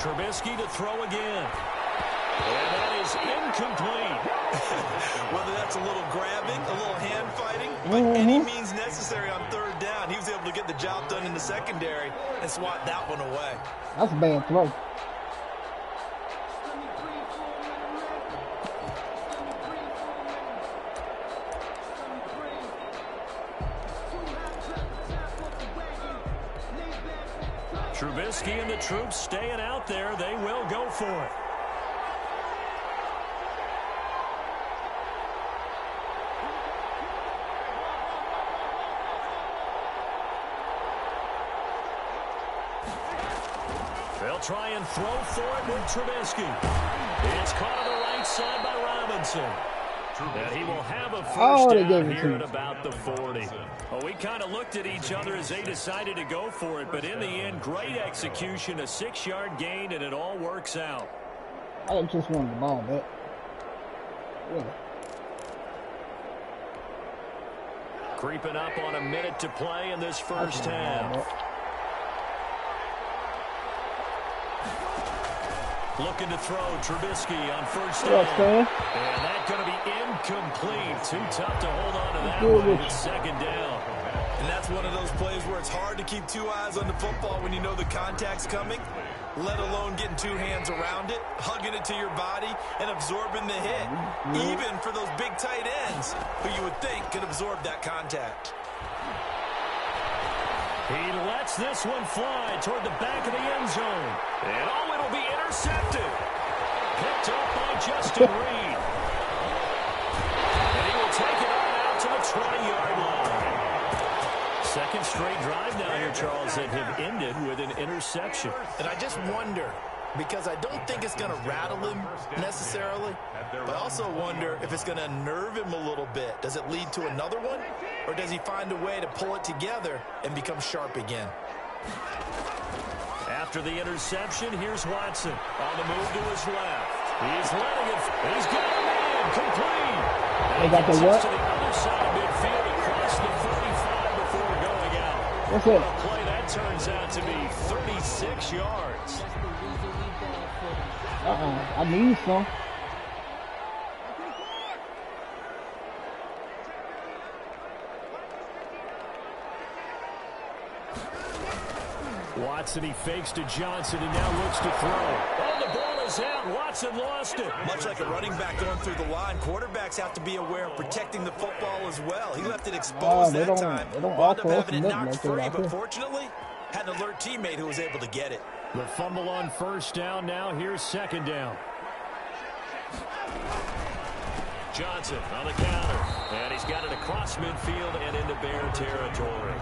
Speaker 1: Trubisky to throw again. And that is incomplete.
Speaker 3: Whether that's a little grabbing, a little hand fighting, by any means necessary on 3rd down, he was able to get the job done in the secondary and swat that one away.
Speaker 2: That's a bad throw.
Speaker 1: Trubisky and the troops staying out there. They will go for it. They'll try and throw for it with Trubisky. It's caught on the right side by Robinson. And he will have a first down here at about the 40. Well, we kind of looked at each other as they decided to go for it, but in the end, great execution, a 6-yard gain, and it all works out.
Speaker 2: I just wanted the ball back. Yeah.
Speaker 1: Creeping up on a minute to play in this first half. Looking to throw Trubisky on first down. And that's going to be incomplete. Too tough to hold on to that one. It's second down.
Speaker 3: And that's one of those plays where it's hard to keep two eyes on the football when you know the contact's coming, let alone getting two hands around it, hugging it to your body, and absorbing the hit. Even for those big tight ends who you would think could absorb that contact.
Speaker 1: He lets this one fly toward the back of the end zone. And oh, it'll be intercepted. Picked up by Justin Reed. And he will take it on out to the 20-yard line. Second straight drive now here, Charles, that have ended with an interception.
Speaker 3: And I just wonder, because I don't think it's going to rattle him necessarily, but I also wonder if it's going to unnerve him a little bit. Does it lead to another one, or does he find a way to pull it together and become sharp again?
Speaker 1: After the interception, here's Watson on the move to his left. He's letting it. He's got a man complete.
Speaker 2: They got the what?
Speaker 1: To the other side of midfield across the 35 before going out.
Speaker 2: What's it?
Speaker 1: A play that turns out to be 36 yards.
Speaker 2: I need some.
Speaker 1: Watson, he fakes to Johnson and now looks to throw. Oh, the ball is out. Watson lost it.
Speaker 3: Much like a running back going through the line, quarterbacks have to be aware of protecting the football as well. He left it exposed that time. Wound up having it knocked free, but fortunately, had an alert teammate who was able to get it.
Speaker 1: The fumble on first down. Now here's second down. Johnson on the counter. And he's got it across midfield and into Bear territory.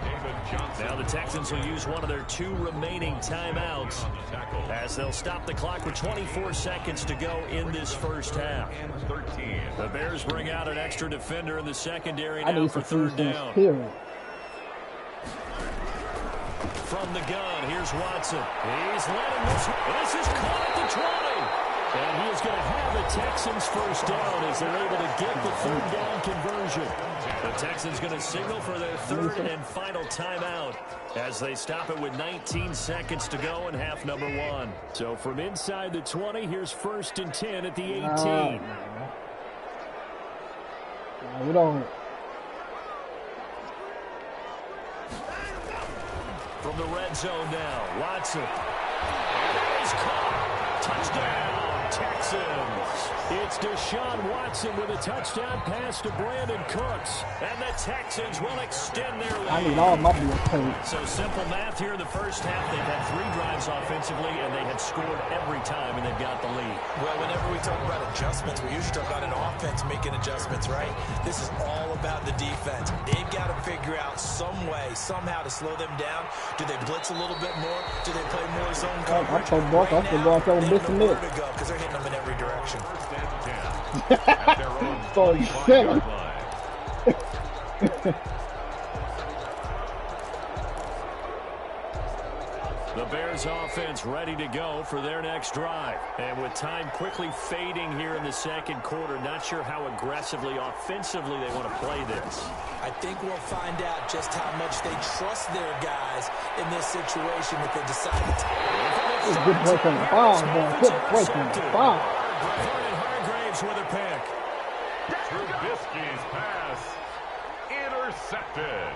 Speaker 1: Now the Texans will use one of their two remaining timeouts as they'll stop the clock with 24 seconds to go in this first half. The Bears bring out an extra defender in the secondary now for third down. From the gun, here's Watson. He's letting this is caught at the 20. And he is going to have the Texans first down as they're able to get the third down conversion. The Texans going to signal for their third and final timeout as they stop it with 19 seconds to go in half number one. So from inside the 20, here's first and 10 at the 18.
Speaker 2: We don't.
Speaker 1: From the red zone now, Watson. And he's caught. Touchdown. Texans. It's Deshaun Watson with a touchdown pass to Brandon Cooks. And the Texans will extend their lead.
Speaker 2: I need all my bills paid.
Speaker 1: So simple math here in the first half. They've had 3 drives offensively, and they had scored every time, and they've got the lead.
Speaker 3: Well, whenever we talk about adjustments, we usually talk about an offense making adjustments, right? This is all about the defense. They've got to figure out some way, somehow to slow them down. Do they blitz a little bit more? Do they play more zone coverage?
Speaker 2: I'm going to go out there and miss a minute.
Speaker 3: Because they're hitting them in every direction.
Speaker 2: So you center.
Speaker 1: The Bears offense ready to go for their next drive. And with time quickly fading here in the second quarter, not sure how aggressively, offensively they want to play this.
Speaker 3: I think we'll find out just how much they trust their guys in this situation if they decide to take it.
Speaker 2: Good break on the bomb, boy. Good break on the bomb.
Speaker 1: Hargraves with a pick.
Speaker 4: Trubisky's pass intercepted.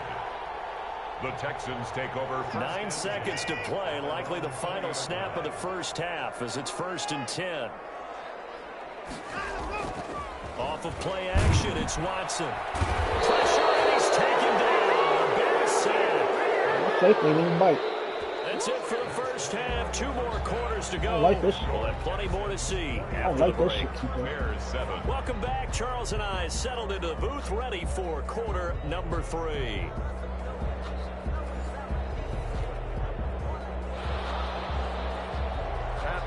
Speaker 4: The Texans take over.
Speaker 1: 9 seconds to play, likely the final snap of the first half as it's first and 10. Off of play action, it's Watson. Pressure, and he's taken down. The Bears sack.
Speaker 2: Safely didn't bite.
Speaker 1: That's it for the first half. 2 more quarters to go.
Speaker 2: I like this.
Speaker 1: We'll have plenty more to see after
Speaker 2: I like
Speaker 1: the
Speaker 2: this
Speaker 1: break.
Speaker 2: shit.
Speaker 4: Bears 7.
Speaker 1: Welcome back. Charles and I settled into the booth, ready for quarter number 3.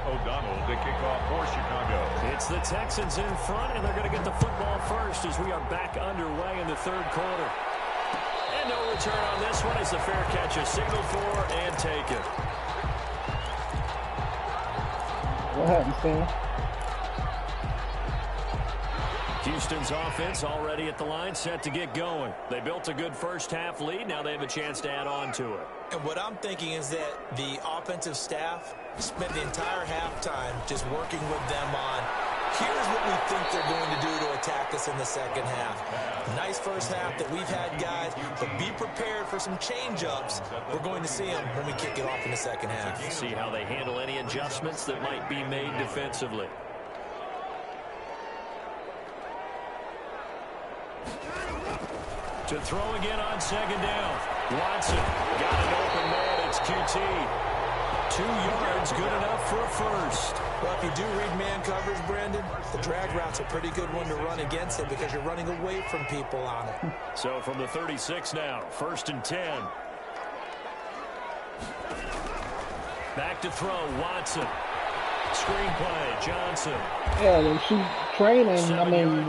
Speaker 4: O'Donnell to kick off for Chicago.
Speaker 1: It's the Texans in front, and they're going to get the football first as we are back underway in the third quarter. And no return on this one as the fair catch is signaled for and taken.
Speaker 2: What happened, Sam?
Speaker 1: Houston's offense already at the line, set to get going. They built a good first-half lead. Now they have a chance to add on to it.
Speaker 3: And what I'm thinking is that the offensive staff spent the entire halftime just working with them on, here's what we think they're going to do to attack us in the second half. Nice first half that we've had, guys, but be prepared for some change-ups. We're going to see them when we kick it off in the second half.
Speaker 1: See how they handle any adjustments that might be made defensively. To throw again on second down. Watson got an open man. It's QT. 2 yards, good enough for a first.
Speaker 3: Well, if you do read man coverage, Brandon, the drag route's a pretty good one to run against it because you're running away from people on it.
Speaker 1: So from the 36 now, 1st and 10. Back to throw, Watson. Screenplay, Johnson.
Speaker 2: Yeah, they shoot training. I mean,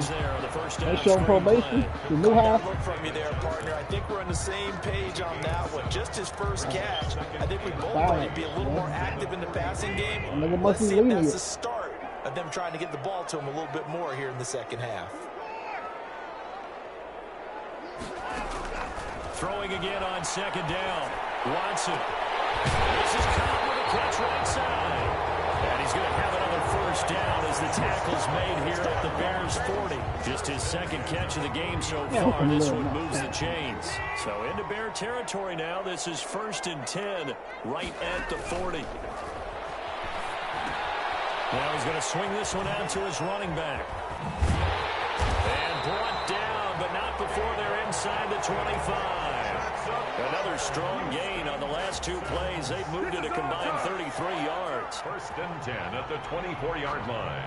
Speaker 2: they show probation. The new half.
Speaker 3: Look from you there, partner. I think we're on the same page on that one. Just his first catch. I think we both want to be a little more active in the passing game. Let's see if that's the start of them trying to get the ball to him a little bit more here in the second half.
Speaker 1: Throwing again on second down. Watson. This is caught with a catch right side. And he's going to have another first down as the tackle's made here at the Bears 40. Just his second catch of the game so far. This one moves the chains. So into Bear territory now. This is 1st and 10 right at the 40. Now he's going to swing this one out to his running back. And brought down, but not before they're inside the 25. Another strong gain on the last 2 plays. They've moved it a combined 33 yards.
Speaker 4: 1st and 10 at the 24-yard line.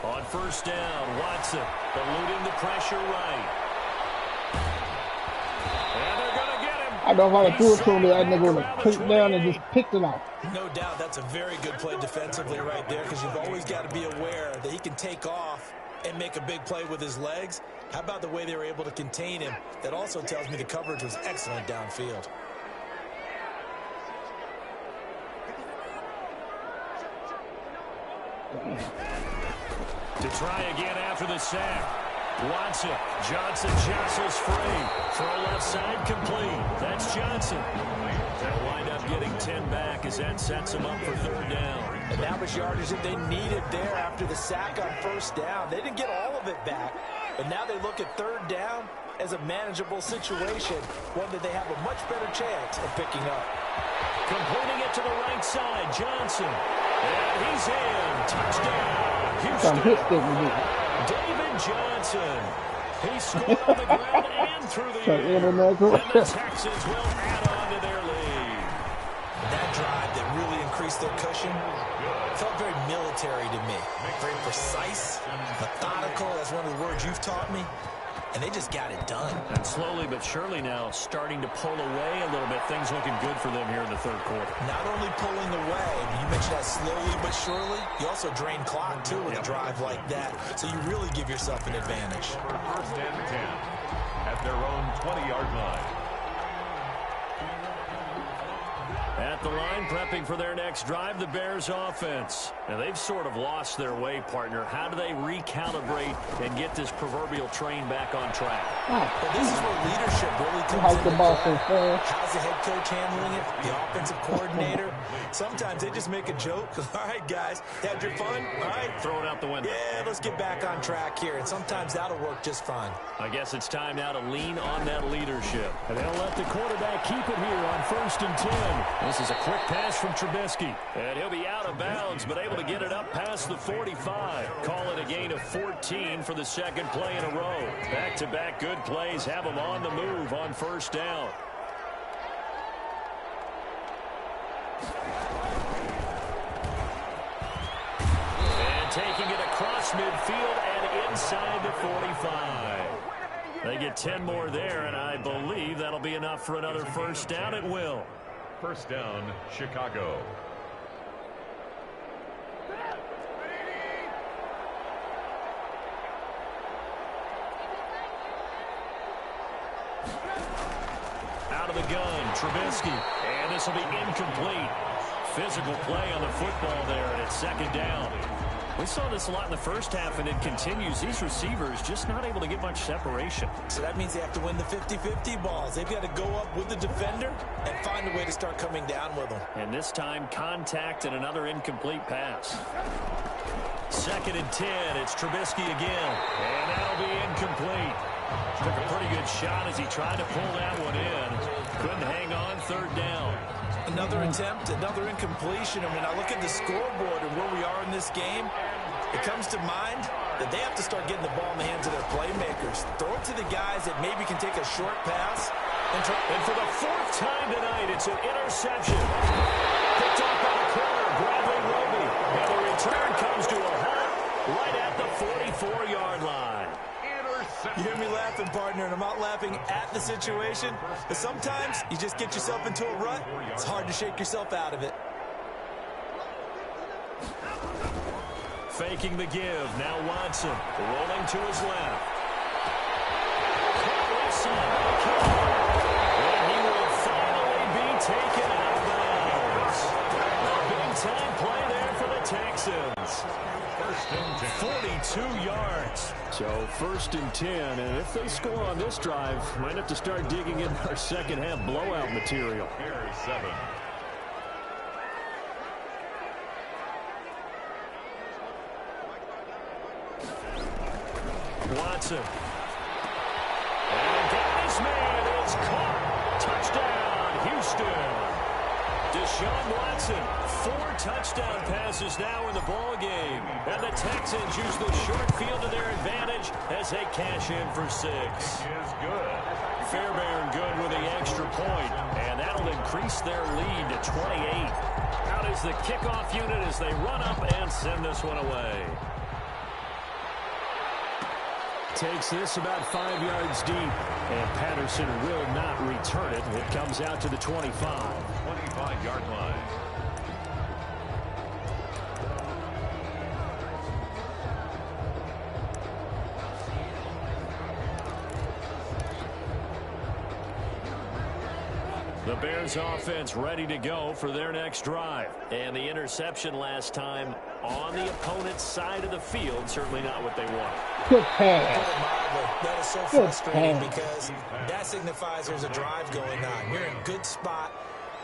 Speaker 1: On 1st down, Watson eluding the pressure right. And they're going to get him.
Speaker 2: I don't know if I threw it to him. That nigga would have clicked down and just picked it off.
Speaker 3: No doubt that's a very good play defensively right there because you've always got to be aware that he can take off and make a big play with his legs. How about the way they were able to contain him? That also tells me the coverage was excellent downfield.
Speaker 1: To try again after the sack. Watson. Johnson jostles free. Throw left side complete. That's Johnson. They'll wind up getting 10 back as that sets them up for 3rd down.
Speaker 3: And that was yardage that they needed there after the sack on 1st down. They didn't get all of it back, but now they look at 3rd down as a manageable situation, one that they have a much better chance of picking up.
Speaker 1: Completing it to the right side, Johnson. And he's in. Touchdown, Houston. David Johnson. He scored on the ground and through the air. And the Texans will add on to their lead.
Speaker 3: That drive that really increased their cushion felt very military to me. Very precise, methodical. That's one of the words you've taught me. And they just got it done.
Speaker 1: And slowly but surely now starting to pull away a little bit. Things looking good for them here in the 3rd quarter.
Speaker 3: Not only pulling away, you mentioned that slowly but surely, you also drain clock too with a drive like that. So you really give yourself an advantage.
Speaker 4: 1st and 10 at their own 20-yard line.
Speaker 1: At the line, prepping for their next drive, the Bears offense. Now, they've sort of lost their way, partner. How do they recalibrate and get this proverbial train back on track?
Speaker 3: Well, this is where leadership really comes into play. How's the head coach handling it? The offensive coordinator? Sometimes they just make a joke. All right, guys, had your fun? All right.
Speaker 1: Throw it out the window.
Speaker 3: Yeah, let's get back on track here. And sometimes that'll work just fine.
Speaker 1: I guess it's time now to lean on that leadership. And they'll let the quarterback keep it here on 1st and 10. This is a quick pass from Trubisky. And he'll be out of bounds, but able to get it up past the 45. Call it a gain of 14 for the 2nd play in a row. Back-to-back good plays have them on the move on 1st down. And taking it across midfield and inside the 45. They get 10 more there, and I believe that'll be enough for another 1st down. It will.
Speaker 4: 1st down, Chicago.
Speaker 1: Out of the gun, Trubisky. And And this will be incomplete. Physical play on the football there, and it's second down. We saw this a lot in the first half, and it continues. These receivers just not able to get much separation.
Speaker 3: So that means they have to win the 50-50 balls. They've got to go up with the defender and find a way to start coming down with them.
Speaker 1: And this time, contact and another incomplete pass. Second and 10. It's Trubisky again. And that'll be incomplete. Took a pretty good shot as he tried to pull that one in. Couldn't hang on. Third down.
Speaker 3: Another attempt, another incompletion. I mean, I look at the scoreboard and where we are in this game. It comes to mind that they have to start getting the ball in the hands of their playmakers. Throw it to the guys that maybe can take a short pass.
Speaker 1: And for the fourth time tonight, it's an interception. Picked off by the corner, Bradley Roby. And the return comes to a halt right at the 44-yard line.
Speaker 3: You hear me laughing, partner, and I'm not laughing at the situation. But sometimes you just get yourself into a rut. It's hard to shake yourself out of it.
Speaker 1: Faking the give. Now Watson rolling to his left. And he will finally be taken out of bounds. A big-time play there for the Texans. 42 yards. So first and 10, and if they score on this drive, might have to start digging in our second half blowout material.
Speaker 4: Here's 7.
Speaker 1: Watson. And this man is caught. Touchdown, Houston. Deshaun Watson, 4 touchdown passes now in the ball game. And the Texans use the short field to their advantage as they cash in for 6.
Speaker 4: Is good.
Speaker 1: Fairbairn good with the extra point, and that'll increase their lead to 28. Out is the kickoff unit as they run up and send this one away. Takes this about 5 yards deep, and Patterson will not return it. It comes out to the 25.
Speaker 4: 25-yard line.
Speaker 1: The Bears offense ready to go for their next drive. And the interception last time on the opponent's side of the field, certainly not what they want.
Speaker 2: Good pass.
Speaker 3: That is so frustrating because that signifies there's a drive going on. You're in a good spot.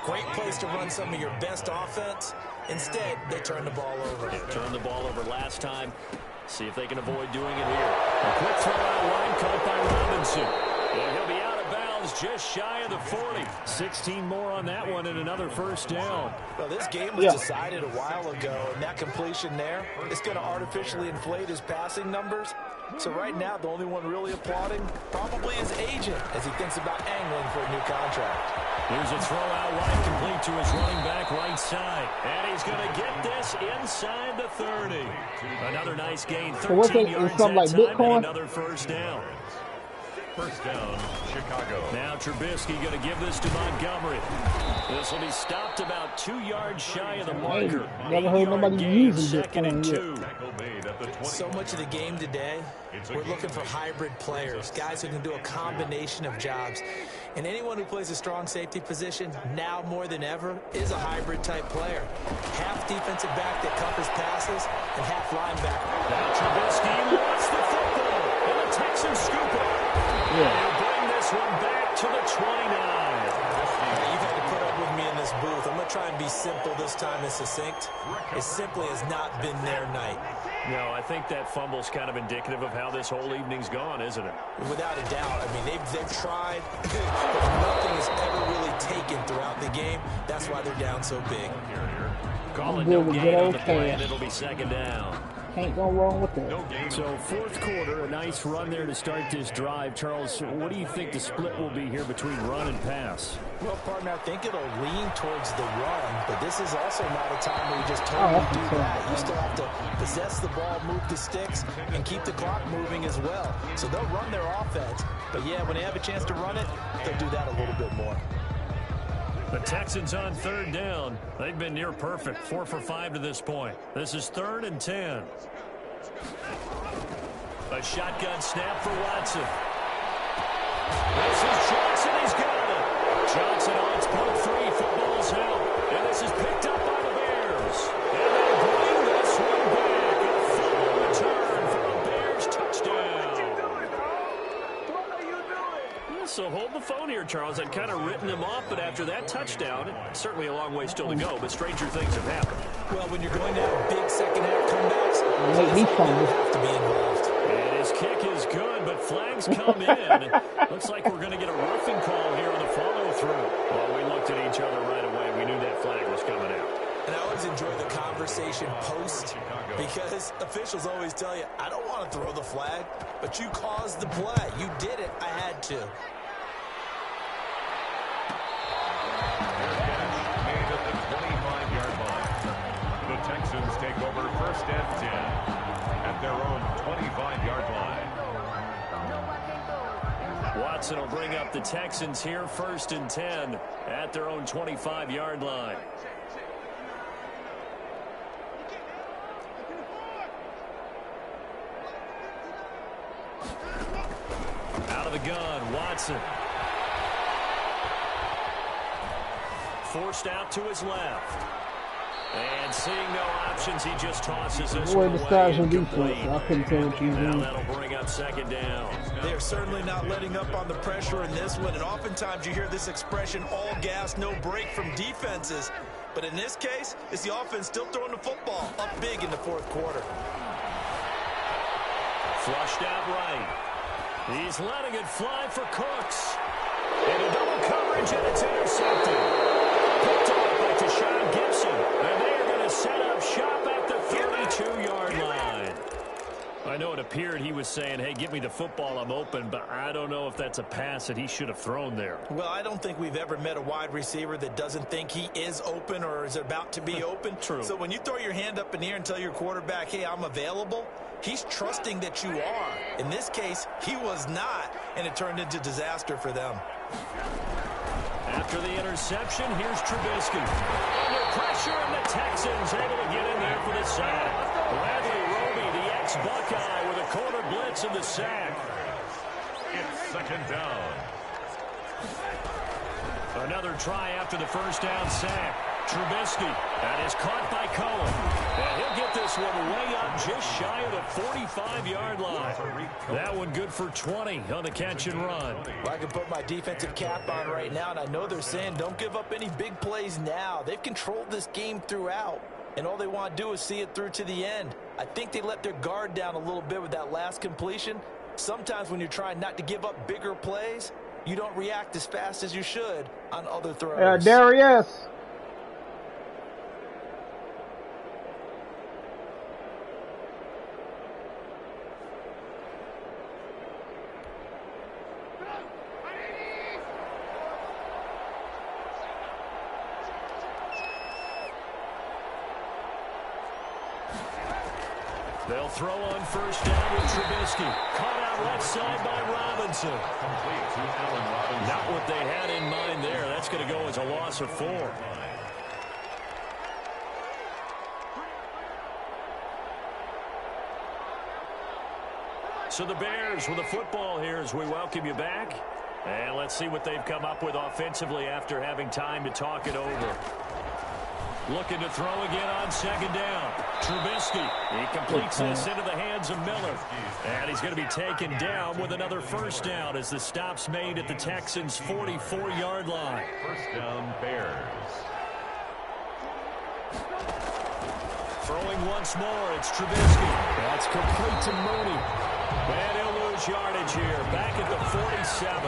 Speaker 3: Great place to run some of your best offense. Instead, they turn the ball over.
Speaker 1: Yeah, turned the ball over last time. See if they can avoid doing it here. A quick throw out line caught by Robinson. And he'll be out of bounds just shy of the 40. 16 more on that one and another first down.
Speaker 3: Well, this game was decided a while ago, and that completion there is going to artificially inflate his passing numbers. So right now, the only one really applauding probably his agent as he thinks about angling for a new contract.
Speaker 1: Here's a throw out wide complete to his running back right side. And he's going to get this inside the 30. Another nice gain, 13 yards that
Speaker 2: like
Speaker 1: time,
Speaker 2: Bitcoin?
Speaker 1: and another first down.
Speaker 4: First down, Chicago.
Speaker 1: Now Trubisky going to give this to Montgomery. This will be stopped about 2 yards shy of the marker.
Speaker 2: Never heard nobody using
Speaker 1: second and 2.
Speaker 3: So much of the game today, we're looking for hybrid players, guys who can do a combination of jobs. And anyone who plays a strong safety position, now more than ever, is a hybrid type player. Half defensive back that covers passes and half linebacker.
Speaker 1: Now Trubisky lost the football, and the Texans scoop it. They'll bring this one back to the 29.
Speaker 3: You've had to put up with me in this booth. I'm going to try and be simple this time and succinct. It simply has not been their night.
Speaker 1: No, I think that fumble's kind of indicative of how this whole evening's gone, isn't it?
Speaker 3: Without a doubt. I mean, they've tried, but nothing is ever really taken throughout the game. That's why they're down so big.
Speaker 1: Calling no gain on the play, and it'll be second down.
Speaker 2: Can't go wrong with that.
Speaker 1: So fourth quarter, a nice run there to start this drive. Charles, what do you think the split will be here between run and pass?
Speaker 3: Well, partner, I think it'll lean towards the run, but this is also not a time where you just totally do that. You still have to possess the ball, move the sticks, and keep the clock moving as well. So they'll run their offense, but yeah, when they have a chance to run it, they'll do that a little bit more.
Speaker 1: The Texans on third down. They've been near perfect, 4 for 5 to this point. This is 3rd and 10. A shotgun snap for Watson. This is Johnson. He's got it. Johnson on its punt 3. Football's So hold the phone here, Charles. I'd kind of written him off, but after that touchdown, certainly a long way still to go, but stranger things have happened.
Speaker 3: Well, when you're going to have big second-half comebacks,
Speaker 2: Make me fun.
Speaker 3: you have to be involved.
Speaker 1: And his kick is good, but flags come in. Looks like we're going to get a roughing call here on the follow-through. Well, we looked at each other right away. We knew that flag was coming out.
Speaker 3: And I always enjoy the conversation post because officials always tell you, I don't want to throw the flag, but you caused the play. You did it. I had to.
Speaker 4: Made at the 25-yard line. The Texans take over 1st and 10 at their own 25-yard line.
Speaker 1: Watson will bring up the Texans here, 1st and 10 at their own 25-yard line. Out of the gun, Watson. Forced out to his left. And seeing no options, he just tosses this one away.
Speaker 2: I couldn't tell what you
Speaker 1: Now
Speaker 2: mean.
Speaker 1: that'll bring up 2nd down.
Speaker 3: They're certainly not letting up on the pressure in this one, and oftentimes you hear this expression, all gas, no break from defenses. But in this case, it's the offense still throwing the football up big in the 4th quarter.
Speaker 1: Flushed out right. He's letting it fly for Cooks. Into double coverage, and it's intercepted. Picked off by Tashawn Gibson. And they are going to set up shop at the 32-yard line. I know it appeared he was saying, hey, give me the football, I'm open, but I don't know if that's a pass that he should have thrown there.
Speaker 3: Well, I don't think we've ever met a wide receiver that doesn't think he is open or is about to be open.
Speaker 1: True.
Speaker 3: So when you throw your hand up in the air and tell your quarterback, hey, I'm available, he's trusting that you are. In this case, he was not, and it turned into disaster for them.
Speaker 1: After the interception, here's Trubisky. Under pressure, and the Texans able to get in there for the sack. Bradley Roby, the ex-Buckeye, with a corner blitz and the sack.
Speaker 4: It's 2nd down.
Speaker 1: Another try after the 1st down sack. Trubisky, that is caught by Cohen. And he'll get this one way up just shy of the 45-yard line. That one good for 20 on the catch and run.
Speaker 3: Well, I can put my defensive cap on right now, and I know they're saying don't give up any big plays now. They've controlled this game throughout, and all they want to do is see it through to the end. I think they let their guard down a little bit with that last completion. Sometimes when you're trying not to give up bigger plays, you don't react as fast as you should on other throws.
Speaker 2: Darius.
Speaker 1: They'll throw on 1st down with Trubisky. Caught out left side by Robinson.
Speaker 4: Complete to Allen Robinson.
Speaker 1: Not what they had in mind there. That's going to go as a loss of 4. So the Bears with the football here as we welcome you back. And let's see what they've come up with offensively after having time to talk it over. Looking to throw again on 2nd down. Trubisky, he completes this into the hands of Miller. And he's going to be taken down with another 1st down as the stop's made at the Texans' 44-yard line.
Speaker 4: 1st down, Bears.
Speaker 1: Throwing once more, it's Trubisky. That's complete to Mooney. And he'll lose yardage here, back at the 47.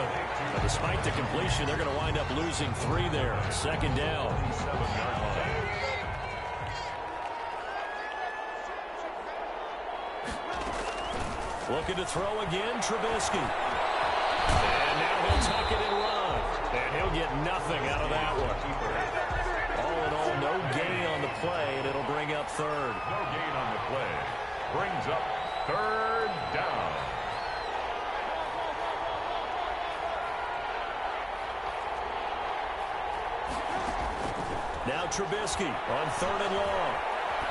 Speaker 1: But despite the completion, they're going to wind up losing 3 there. 2nd down.
Speaker 4: 7-yard line.
Speaker 1: Looking to throw again, Trubisky. And now he'll tuck it and run. And he'll get nothing out of that one. All in all, no gain on the play, and it'll bring up 3rd.
Speaker 4: No gain on the play. Brings up 3rd down.
Speaker 1: Now Trubisky on 3rd and long.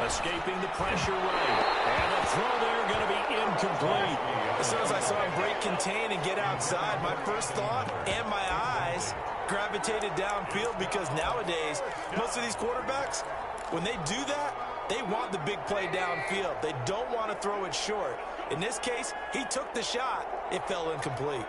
Speaker 1: Escaping the pressure right. And the throw there going to be incomplete.
Speaker 3: As soon as I saw him break contain and get outside, my first thought and my eyes gravitated downfield because nowadays, most of these quarterbacks, when they do that, they want the big play downfield. They don't want to throw it short. In this case, he took the shot. It fell incomplete.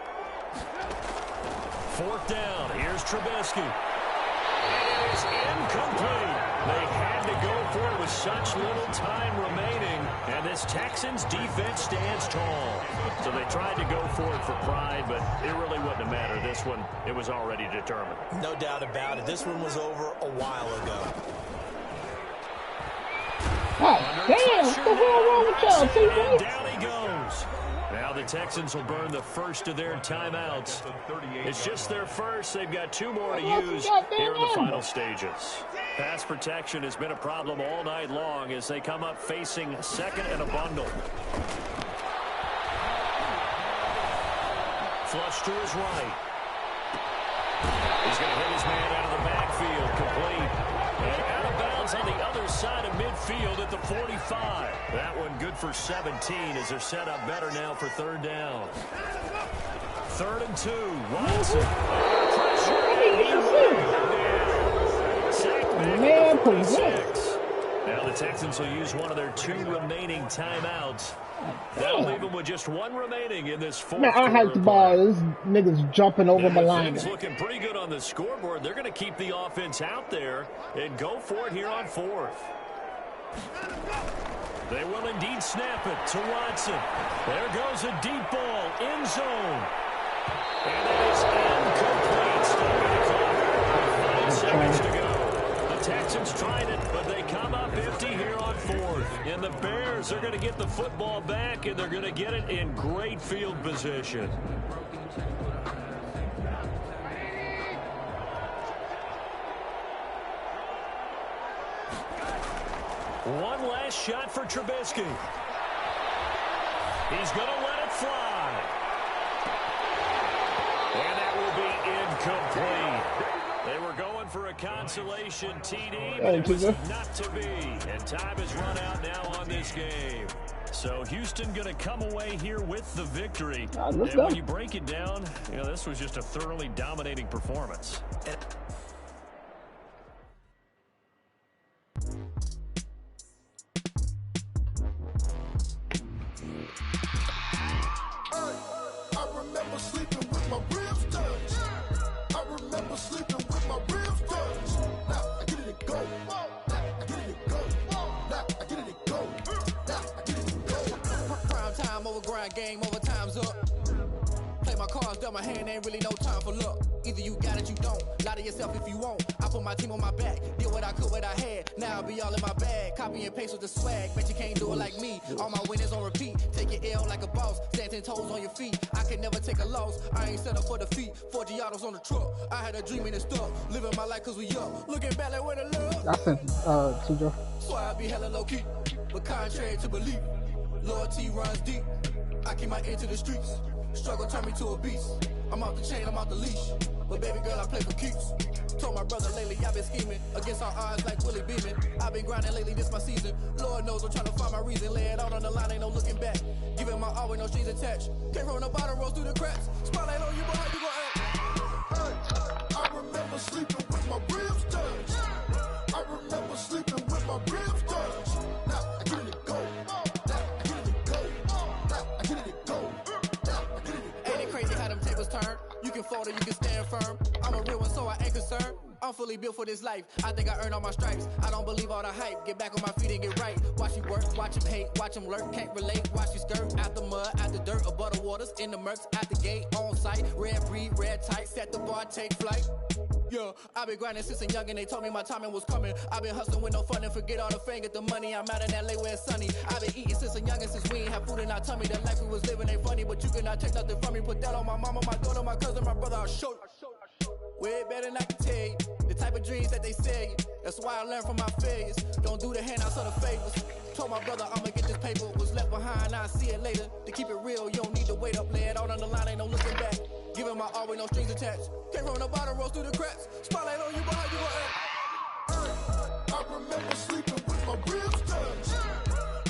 Speaker 1: 4th down. Here's Trubisky. And it is incomplete. They had to go for it with such little time remaining. And this Texans defense stands tall. So they tried to go for it for pride, but it really wouldn't have mattered. This one, it was already determined.
Speaker 3: No doubt about it. This one was over a while ago.
Speaker 2: Oh, damn, what the hell wrong with y'all,
Speaker 1: TJ? Down he goes. Now the Texans will burn the first of their timeouts. It's just their first. They've got 2 more to use here in the final stages. Pass protection has been a problem all night long as they come up facing 2nd and a bundle. Flush to his right. He's going to hit his man out of the backfield. Complete. And out of bounds on the other side of midfield at the 45. That one good for 17 as they're set up better now for 3rd down. 3rd and 2. Watson. Pressure. Sacked back at the 46. Now the Texans will use one of their 2 remaining timeouts. That'll leave them with just 1 remaining in this 4th.
Speaker 2: Man, I hate the ball. This nigga's jumping over my line.
Speaker 1: Things looking pretty good on the scoreboard. They're going to keep the offense out there and go for it here on 4th. They will indeed snap it to Watson. There goes a deep ball, end zone. And it is incomplete. Still going to call with 5 seconds to go. The Texans tried it, but they come up empty here on 4th. And the Bears are going to get the football back, and they're going to get it in great field position. One last shot for Trubisky. He's going to let it fly. And that will be incomplete. They were going for a consolation TD, but it was not to be. And time has run out now on this game. So Houston going to come away here with the victory. And when you break it down, you know, this was just a thoroughly dominating performance.
Speaker 7: Game over, time's up. Play my cards, dealt my hand, ain't really no time for luck. Either you got it, you don't. Lie to yourself if you won't. I put my team on my back, did what I could, what I had. Now I'll be all in my bag. Copy and paste with the swag. Bet you can't do it like me. All my winners on repeat. Take your L like a boss. Stand 10 toes on your feet. I can never take a loss. I ain't set up for defeat. 4 Giottos on the truck. I had a dream and it stuck. Living my life cause we up. Looking back like where the love.
Speaker 2: I sent TJ.
Speaker 7: So I be hella low key. But contrary to belief, loyalty runs deep. I keep my ear to the streets. Struggle turn me to a beast. I'm off the chain, I'm off the leash. But baby girl, I play for keeps. Told my brother lately, I've been scheming. Against our odds like Willie Beeman. I've been grinding lately, this my season. Lord knows I'm trying to find my reason. Lay it out on the line, ain't no looking back. Giving my all with no strings attached. Came from the bottom, rose through the cracks. Spotlight on you, boy, how you gon' act?
Speaker 6: I remember sleeping with my ribs touched. I remember sleeping with my ribs touched. Now I get it go.
Speaker 7: You can fold or you can stand firm. I'm a real one, so I ain't concerned. I'm fully built for this life. I think I earned all my stripes. I don't believe all the hype. Get back on my feet and get right. Watch you work, watch him hate, watch him lurk. Can't relate, watch you skirt. Out the mud, out the dirt, above the waters. In the murks, at the gate, on site. Red breed, red tight. Set the bar, take flight. Yeah, I've been grinding since a young and they told me my timing was coming. I've been hustling with no fun and forget all the fame, get the money. I'm out in LA where it's sunny. I've been eating since a young and since we ain't have food in our tummy. The life we was living ain't funny, but you cannot take nothing from me. Put that on my mama, my daughter, my cousin, my brother, I'll show you. Way better than I can tell you. The type of dreams that they sell you. That's why I learned from my failures. Don't do the handouts or the favors. Told my brother I'ma get this paper. Was left behind, I'll see it later. To keep it real, you don't need to wait up. Lay it out on the line, ain't no looking back. Giving my all with no strings attached. Came from the bottom, rose through the cracks. Spotlight on you, boy, how you gon' act?
Speaker 6: I remember sleeping with my ribs touched.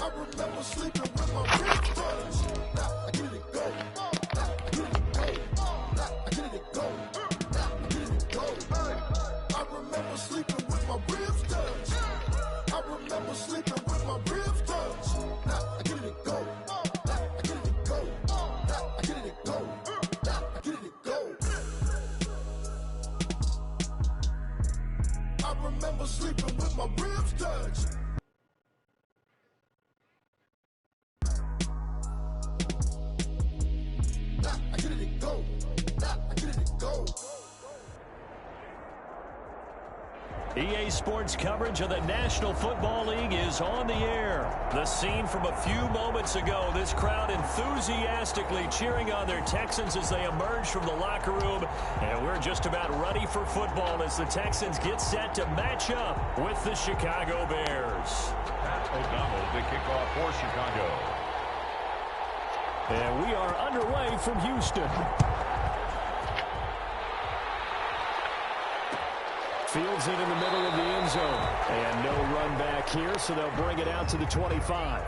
Speaker 6: I remember sleeping with my ribs touched. Now I get it go. Now I get it go. Now I get it go. Now I get it go. I remember sleeping with my ribs touched. I remember sleeping with my ribs touched. Now I get it go. Now I get it go. Now I get it go. Now I get it go.
Speaker 1: EA Sports coverage of the National Football League is on the air. The scene from a few moments ago, this crowd enthusiastically cheering on their Texans as they emerge from the locker room. And we're just about ready for football as the Texans get set to match up with the Chicago Bears.
Speaker 4: Pat O'Donnell to kick off for Chicago.
Speaker 1: And we are underway from Houston. Fields it in the middle of the end zone. And no run back here, so they'll bring it out to the 25.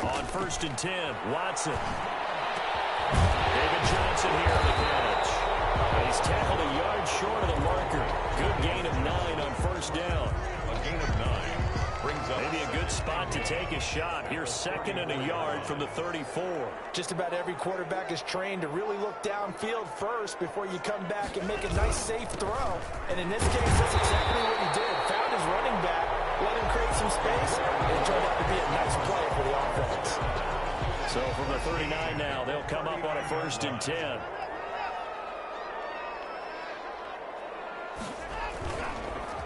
Speaker 1: On 1st and 10, Watson. David Johnson here on the catch. He's tackled a yard short of the marker. Good gain of 9 on 1st down.
Speaker 4: A gain of 9 brings up
Speaker 1: maybe a good spot to take a shot. Here's 2nd and a yard from the 34.
Speaker 3: Just about every quarterback is trained to really look downfield first before you come back and make a nice, safe throw. And in this case, that's exactly what he did. Found his running back, let him create some space, and it turned out to be a nice play for the offense.
Speaker 1: So from the 39 now, they'll come up on a 1st and 10.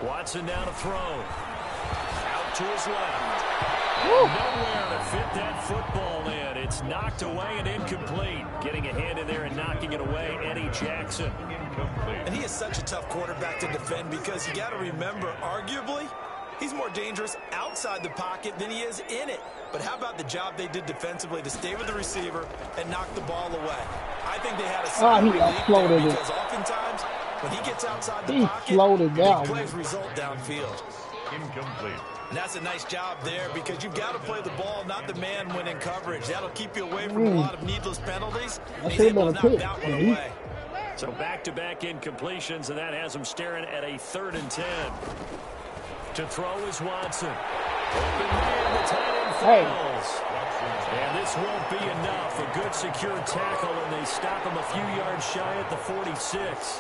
Speaker 1: Watson down to throw. Out to his left. Nowhere to fit that football in. It's knocked away and incomplete. Getting a hand in there and knocking it away, Eddie Jackson.
Speaker 4: incomplete.
Speaker 3: And he is such a tough quarterback to defend because you got to remember, arguably, he's more dangerous outside the pocket than he is in it. But how about the job they did defensively to stay with the receiver and knock the ball away? I think they had a sign of relief there because oftentimes when he gets outside the pocket, big plays result downfield.
Speaker 4: Incomplete.
Speaker 3: And that's a nice job there because you've got to play the ball, not the man when in coverage. That'll keep you away from a lot of needless penalties. He's able to knock that one away.
Speaker 1: So back-to-back incompletions, and that has him staring at a 3rd and 10. To throw is Watson. Open man, the tight end falls. And this won't be enough. A good secure tackle, and they stop him a few yards shy at the 46.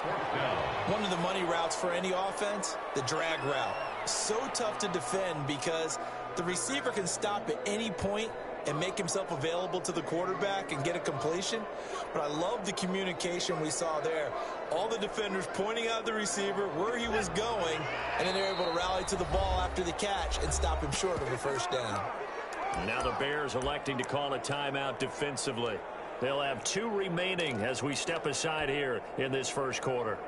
Speaker 3: One of the money routes for any offense, the drag route. So tough to defend because the receiver can stop at any point and make himself available to the quarterback and get a completion. But I love the communication we saw there. All the defenders pointing out the receiver where he was going, and then they're able to rally to the ball after the catch and stop him short of the 1st down.
Speaker 1: Now the Bears electing to call a timeout defensively. They'll have 2 remaining as we step aside here in this 1st quarter.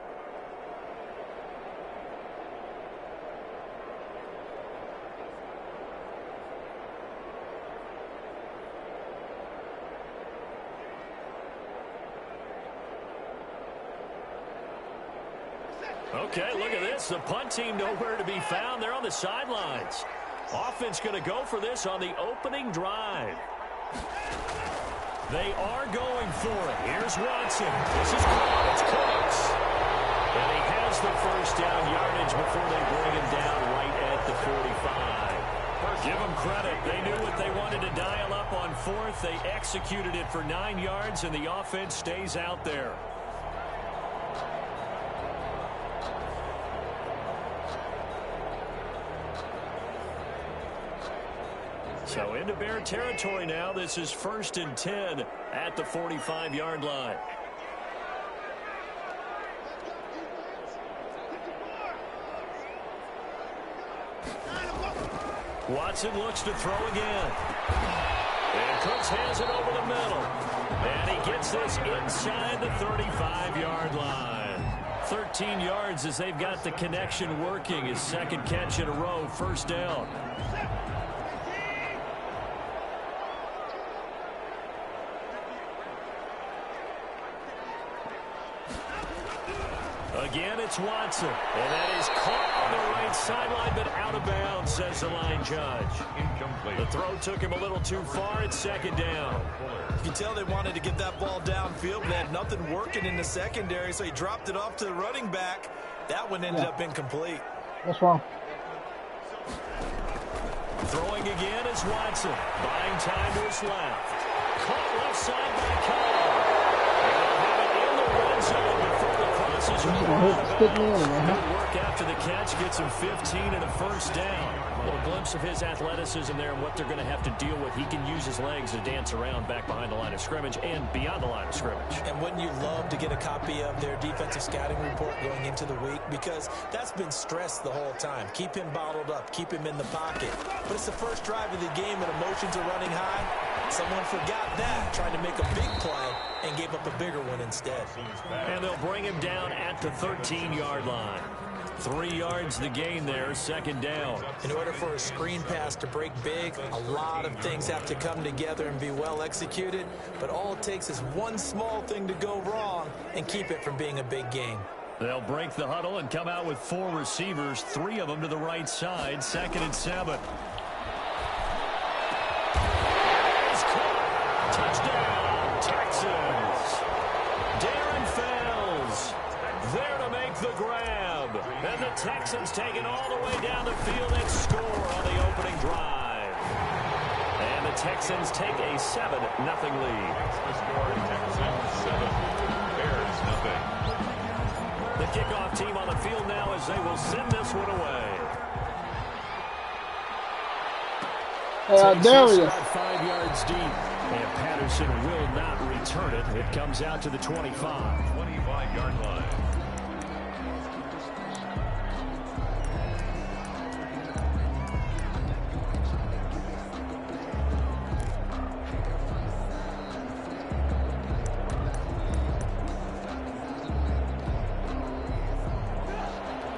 Speaker 1: Okay, look at this. The punt team nowhere to be found. They're on the sidelines. Offense going to go for this on the opening drive. They are going for it. Here's Watson. This is caught. It's Cooks. And he has the 1st down yardage before they bring him down right at the 45. Give them credit. They knew what they wanted to dial up on 4th. They executed it for 9 yards, and the offense stays out there. So into Bear territory now. This is 1st and 10 at the 45-yard line. Watson looks to throw again. And Cooks has it over the middle. And he gets this inside the 35-yard line. 13 yards as they've got the connection working. His 2nd catch in a row, 1st down. Again, it's Watson. And that is caught on the right sideline, but out of bounds, says the line judge.
Speaker 4: Incomplete.
Speaker 1: The throw took him a little too far. It's 2nd down.
Speaker 3: You can tell they wanted to get that ball downfield. They had nothing working in the secondary, so he dropped it off to the running back. That one ended up incomplete.
Speaker 2: What's wrong?
Speaker 1: Throwing again is Watson. Buying time to his left. Caught left side by Cobb. And they'll have it in the red zone before the cross passes are good work after the catch, gets him 15 and a first down. A little glimpse of his athleticism there and what they're going to have to deal with. He can use his legs to dance around back behind the line of scrimmage and beyond the line of scrimmage.
Speaker 3: And wouldn't you love to get a copy of their defensive scouting report going into the week? Because that's been stressed the whole time. Keep him bottled up. Keep him in the pocket. But it's the first drive of the game and emotions are running high. Someone forgot that, trying to make a big play and gave up a bigger one instead.
Speaker 1: And they'll bring him down at the 13-yard line. 3 yards the gain there, second down.
Speaker 3: In order for a screen pass to break big, a lot of things have to come together and be well executed. But all it takes is one small thing to go wrong and keep it from being a big gain.
Speaker 1: They'll break the huddle and come out with 4 receivers, 3 of them to the right side, 2nd and 7. Touchdown, Texans. Darren Fells there to make the grab. And the Texans take it all the way down the field and score on the opening drive. And the Texans take a 7-0 lead.
Speaker 4: The score, Texans 7, Bears 0.
Speaker 1: The kickoff team on the field now as they will send this one away.
Speaker 2: Darius.
Speaker 1: About 5 yards deep. And Patterson will not return it. It comes out to the 25.
Speaker 4: 25-yard line.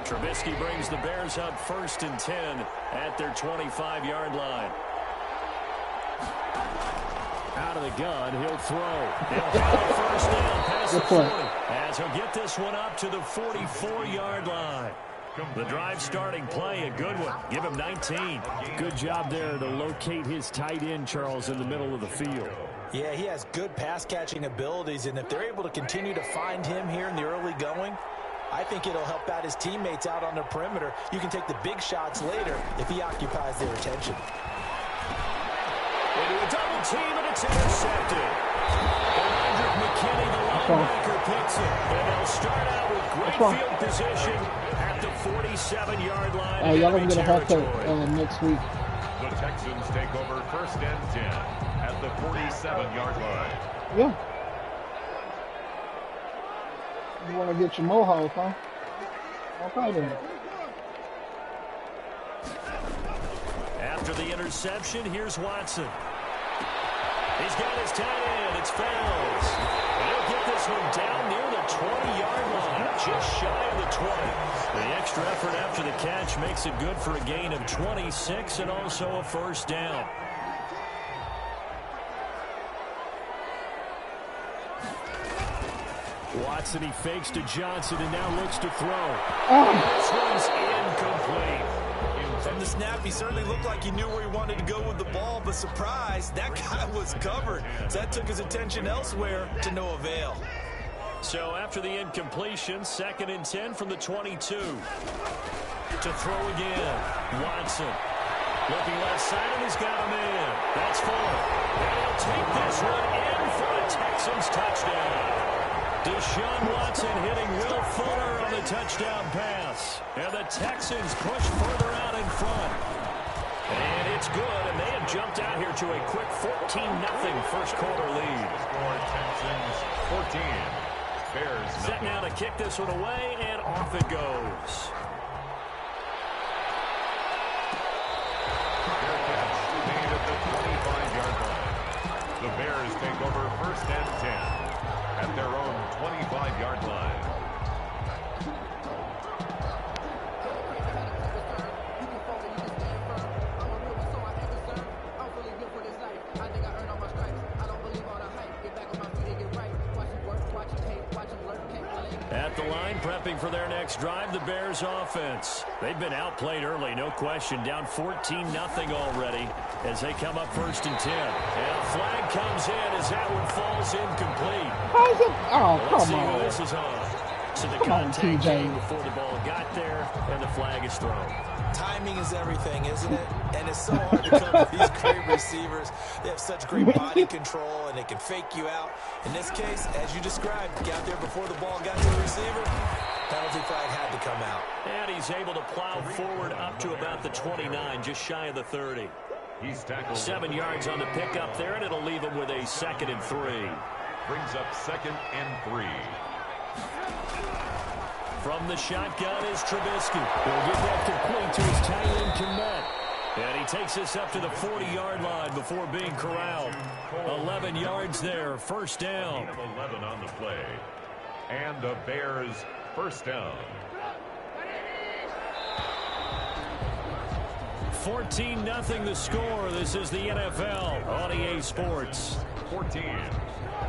Speaker 1: Trubisky brings the Bears up 1st and 10 at their 25-yard line. Out of the gun, he'll throw. He'll throw first down past the 40 as he'll get this one up to the 44-yard line. The drive starting play, a good one. Give him 19. Good job there to locate his tight end, Charles, in the middle of the field.
Speaker 3: Yeah, he has good pass-catching abilities, and if they're able to continue to find him here in the early going, I think it'll help out his teammates out on the perimeter. You can take the big shots later if he occupies their attention.
Speaker 1: Into a double team, and it's intercepted. And McKinney, the linebacker, picks it. And they'll start out with great field position at the 47-yard line.
Speaker 2: Hey, y'all gonna get a haircut next week.
Speaker 4: The Texans take over 1st and 10 at the 47-yard line.
Speaker 2: Yeah. You want to get your mohawk, huh? Okay, then.
Speaker 1: After the interception, here's Watson. He's got his tight end. It's Fells. And he'll get this one down near the 20-yard line, just shy of the 20. The extra effort after the catch makes it good for a gain of 26 and also a first down. Watson, he fakes to Johnson and now looks to throw. This one's incomplete.
Speaker 3: From the snap, he certainly looked like he knew where he wanted to go with the ball, but surprise, that guy was covered. So that took his attention elsewhere to no avail.
Speaker 1: So after the incompletion, 2nd and 10 from the 22. To throw again, Watson. Looking left side, and he's got a man. That's Fuller. And he'll take this one in for a Texans touchdown. Deshaun Watson hitting Will Fuller on the touchdown pass. And the Texans push further out in front. And it's good, and they have jumped out here to a quick 14-0 first quarter lead.
Speaker 4: Score, Texans 14, Bears 0.
Speaker 1: Set now to kick this one away, and off it goes.
Speaker 4: Bearcats made at the 25-yard line. The Bears take over 1st and 10 at their own 25-yard line.
Speaker 1: At the line, prepping for their next drive, the Bears offense. They've been outplayed early, no question. Down 14-0 already as they come up 1st and 10. And a flag comes in as that one falls incomplete.
Speaker 2: Oh,
Speaker 1: Let's
Speaker 2: come
Speaker 1: see
Speaker 2: on.
Speaker 1: who this is on. To the
Speaker 2: Come on,
Speaker 1: contact
Speaker 2: TJ.
Speaker 1: before the ball got there, and the flag is thrown.
Speaker 3: Timing is everything, isn't it? And it's so hard to cover these great receivers. They have such great body control, and they can fake you out. In this case, as you described, got there before the ball got to the receiver. Penalty flag had to come out.
Speaker 1: And he's able to plow forward up to about the 29, just shy of the 30.
Speaker 4: He's tackled.
Speaker 1: 7 yards on the pickup there, and it'll leave him with a 2nd and 3.
Speaker 4: Brings up 2nd and 3.
Speaker 1: From the shotgun is Trubisky. He'll get that complete to his tight end, Komet. And he takes this up to the 40-yard line before being corralled. 11 yards there, 1st down.
Speaker 4: 11 on the play. And the Bears 1st down.
Speaker 1: 14-0 the score. This is the NFL on EA Sports.
Speaker 4: 14.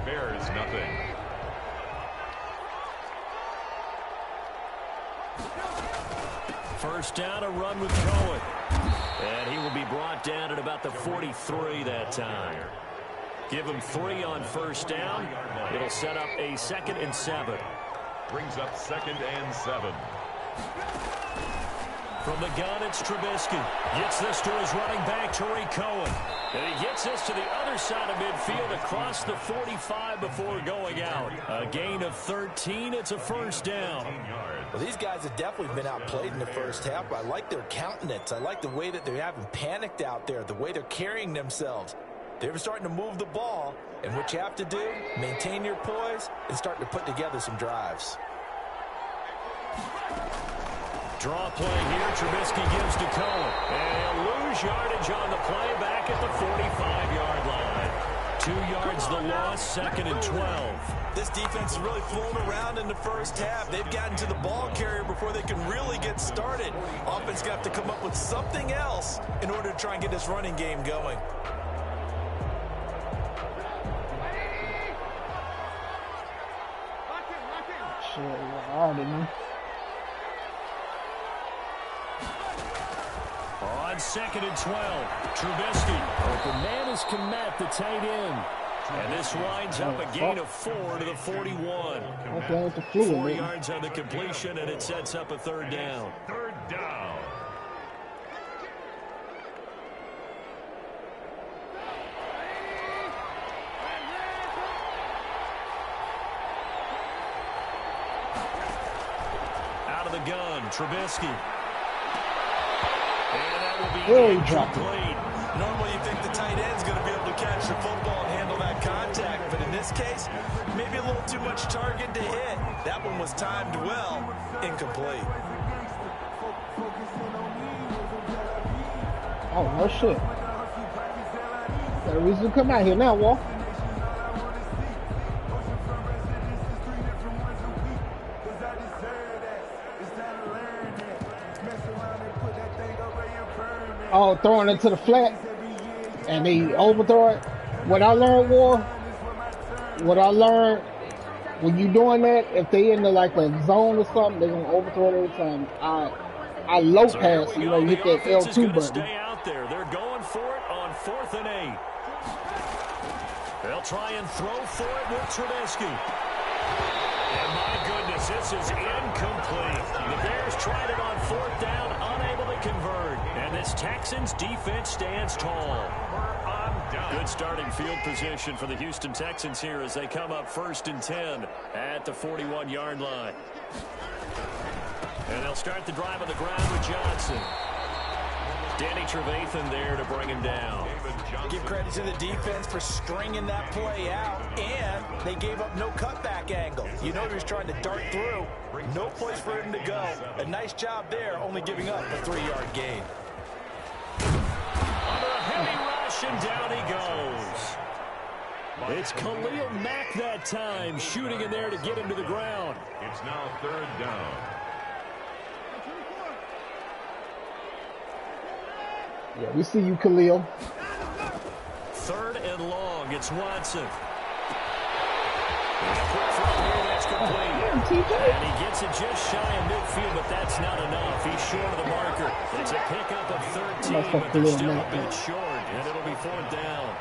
Speaker 4: Bears nothing.
Speaker 1: First down, a run with Cohen. And he will be brought down at about the 43 that time. Give him 3 on 1st down. It'll set up a 2nd and 7.
Speaker 4: Brings up 2nd and 7.
Speaker 1: From the gun, it's Trubisky. Gets this to his running back, Tariq Cohen. And he gets this to the other side of midfield across the 45 before going out. A gain of 13. It's a 1st down.
Speaker 3: Well, these guys have definitely been outplayed in the first half, but I like their countenance. I like the way that they haven't panicked out there, the way they're carrying themselves. They're starting to move the ball, and what you have to do, maintain your poise and start to put together some drives.
Speaker 1: Draw play here. Trubisky gives to Cohen. And he'll lose yardage on the play back at the 45-yard line. 2 yards the loss, 2nd and 12.
Speaker 3: This defense is really flown around in the first half. They've gotten to the ball carrier before they can really get started. Offense got to come up with something else in order to try and get this running game going.
Speaker 2: Shit, I already know.
Speaker 1: On 2nd and 12, Trubisky. Open man is Komet, the tight end. And this winds up a gain of 4 to the 41.
Speaker 2: Okay, it's a fluid,
Speaker 1: 4
Speaker 2: man.
Speaker 1: yards on the completion, and it sets up a 3rd down.
Speaker 4: 3rd down.
Speaker 1: Out of the gun, Trubisky. And that will be incomplete.
Speaker 3: Normally you think the tight end's going to be able to catch the football and handle that contact, but in this case, maybe a little too much target to hit. That one was timed well, incomplete.
Speaker 2: Oh, no shit. Got a reason to come out here now, Walt. Oh, throwing it to the flat, and they overthrow it. What I learned, when you doing that, if they in the like a zone or something, they're gonna overthrow it every time. I low pass, you know, you hit that L2 button.
Speaker 1: Stay out there. They're going for it on 4th and 8. They'll try and throw for it with Trubisky. And my goodness, this is incomplete. The Bears tried it on 4th down, unable to convert. And this Texans defense stands tall. Good starting field position for the Houston Texans here as they come up 1st and 10 at the 41-yard line. And they'll start the drive on the ground with Johnson. Danny Trevathan there to bring him down.
Speaker 3: Give credit to the defense for stringing that play out, and they gave up no cutback angle. You know he was trying to dart through. No place for him to go. A nice job there, only giving up a 3-yard gain.
Speaker 1: Under a heavy rush, and down he goes. It's Khalil Mack that time, shooting in there to get him to the ground.
Speaker 4: It's now 3rd down.
Speaker 2: Yeah, we see you, Khalil.
Speaker 1: 3rd and long. It's Watson. And a quick throw here that's complete. And he gets it just shy of midfield, but that's not enough. He's short of the marker. It's a pickup of 13, but they're still a bit short, and it'll be 4th down.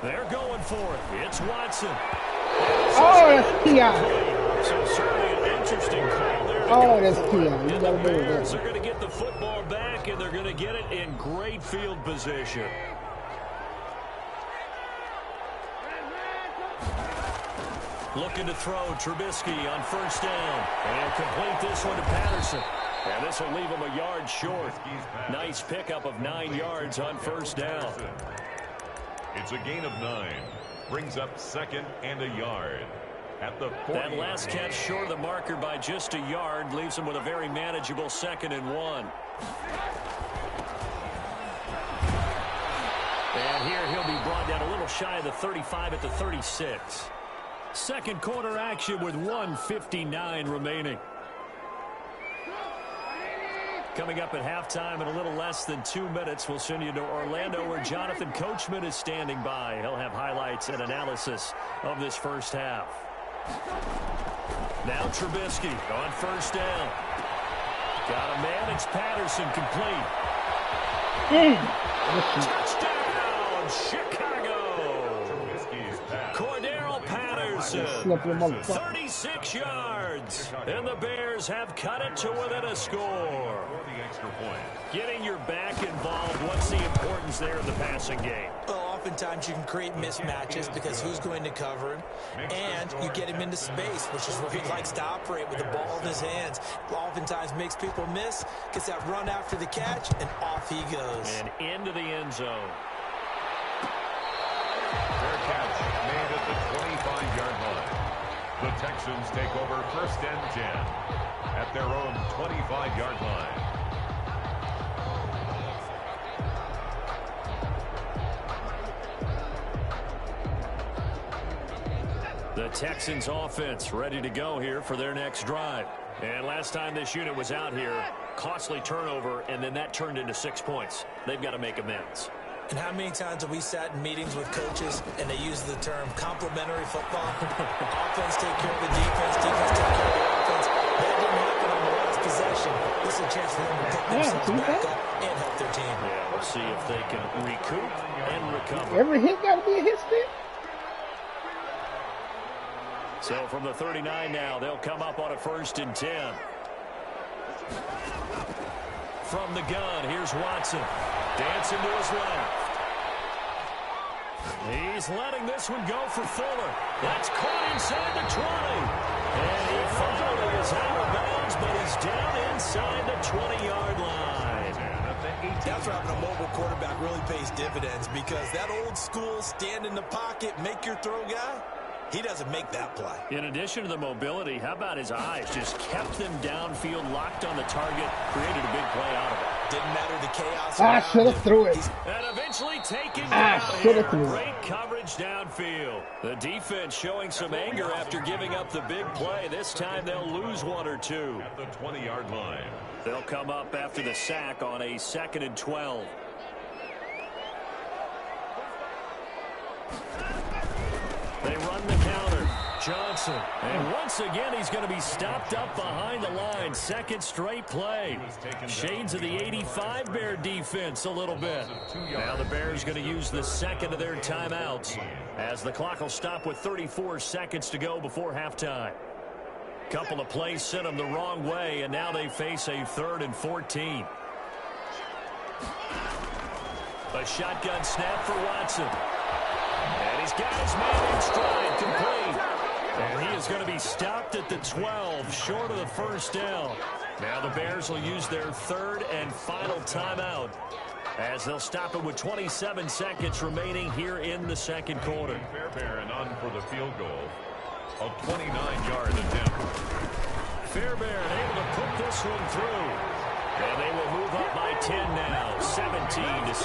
Speaker 1: They're going for it. It's Watson.
Speaker 2: Oh, that's T.I.
Speaker 1: So certainly an interesting call there.
Speaker 2: Oh, that's T.I. You
Speaker 1: And
Speaker 2: gotta
Speaker 1: the
Speaker 2: do
Speaker 1: Bears
Speaker 2: that.
Speaker 1: are going to get the football back, and they're going to get it in great field position. Looking to throw Trubisky on first down. And complete this one to Patterson. And this will leave him a yard short. Nice pickup of 9 yards on first down.
Speaker 4: It's a gain of 9. Brings up 2nd and a yard. At the 40.
Speaker 1: That last catch short of the marker by just a yard leaves him with a very manageable 2nd and 1. And here he'll be brought down a little shy of the 35 at the 36. Second quarter action with 1:59 remaining. Coming up at halftime in a little less than 2 minutes, we'll send you to Orlando where Jonathan Coachman is standing by. He'll have highlights and analysis of this first half. Now Trubisky on first down. Got a man. It's Patterson complete. Touchdown, Chicago. Cordero Patterson. 36 yards. And the Bears have cut it to within a score. Getting your back involved, what's the importance there in the passing game?
Speaker 3: Well, oftentimes you can create mismatches because who's going to cover him, and you get him into space, which is where he likes to operate with the ball in his hands. Oftentimes makes people miss, gets that run after the catch, and off he goes.
Speaker 1: And into the end zone.
Speaker 4: Fair catch made at the 25-yard line. The Texans take over 1st and 10 at their own 25-yard line.
Speaker 1: The Texans offense ready to go here for their next drive. And last time this unit was out here, costly turnover, and then that turned into 6 points. They've got to make amends.
Speaker 3: And how many times have we sat in meetings with coaches and they use the term complementary football? Offense take care of the defense, defense take care of the offense. That didn't happen on the last possession. This is a chance for them to pick themselves back up and help their team.
Speaker 1: Yeah, we'll see if they can recoup and recover.
Speaker 2: Every hit got to be a hit stick.
Speaker 1: So from the 39 now, they'll come up on a 1st and 10. From the gun, here's Watson. Dancing to his left. He's letting this one go for Fuller. That's caught inside the 20. And he finally is out of bounds, but he's down inside the 20-yard line.
Speaker 3: That's where having a mobile quarterback really pays dividends, because that old school stand in the pocket, make your throw guy, he doesn't make that play.
Speaker 1: In addition to the mobility, how about his eyes? Just kept them downfield, locked on the target, created a big play out of it.
Speaker 3: Didn't matter the chaos.
Speaker 2: I should have threw it.
Speaker 1: And eventually taken
Speaker 2: I
Speaker 1: down
Speaker 2: should
Speaker 1: here.
Speaker 2: have threw it.
Speaker 1: Great coverage downfield. The defense showing some anger after giving up the big play. This time they'll lose 1 or 2.
Speaker 4: At the 20-yard line.
Speaker 1: They'll come up after the sack on a 2nd and 12. They run the counter. Johnson. And once again, he's going to be stopped up behind the line. 2nd straight play. Shades of the 85 Bear defense a little bit. Now the Bears going to use the 2nd of their timeouts, as the clock will stop with 34 seconds to go before halftime. Couple of plays sent them the wrong way, and now they face a 3rd and 14. A shotgun snap for Watson. And he's got his man in stride, complete. And he is going to be stopped at the 12, short of the 1st down. Now the Bears will use their 3rd and final timeout, as they'll stop it with 27 seconds remaining here in the 2nd quarter.
Speaker 4: Fairbairn on for the field goal. A 29-yard attempt.
Speaker 1: Fairbairn able to put this one through. And they will move up by 10 now, 17-7.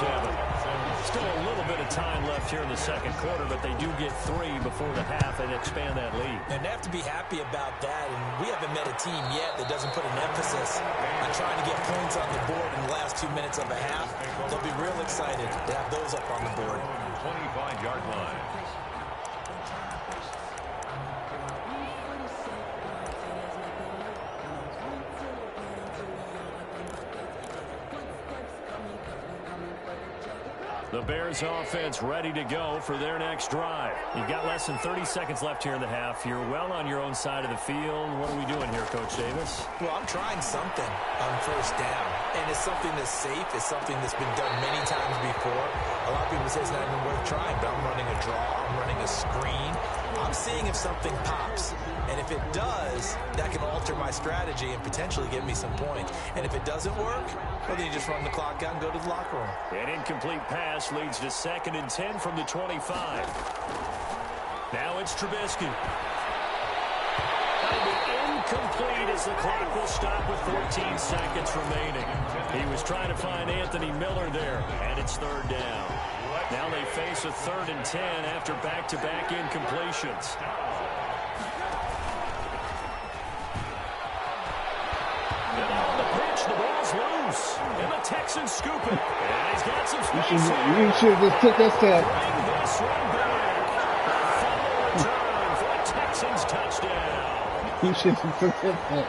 Speaker 1: Still a little bit of time left here in the 2nd quarter, but they do get 3 before the half and expand that lead.
Speaker 3: And they have to be happy about that. And we haven't met a team yet that doesn't put an emphasis on trying to get points on the board in the last 2 minutes of a half. They'll be real excited to have those up on the board.
Speaker 4: 25-yard line.
Speaker 1: The Bears offense ready to go for their next drive. You've got less than 30 seconds left here in the half. You're well on your own side of the field. What are we doing here, Coach Davis?
Speaker 3: Well, I'm trying something on first down, and it's something that's safe. It's something that's been done many times before. A lot of people say it's not even worth trying, but I'm running a draw. I'm running a screen. I'm seeing if something pops, and if it does, that can alter my strategy and potentially give me some points. And if it doesn't work, well, then you just run the clock out and go to the locker room.
Speaker 1: An incomplete pass leads to 2nd and 10 from the 25. Now it's Trubisky. That'll be incomplete as the clock will stop with 14 seconds remaining. He was trying to find Anthony Miller there, and it's 3rd down. Now they face a 3rd and 10 after back-to-back incompletions. And on the pitch, the ball's loose. And the Texans scoop it. And he's got some space.
Speaker 2: You should have just took that step.
Speaker 1: Bring this one back. A fumble return for a Texans touchdown.
Speaker 2: You should have took that step.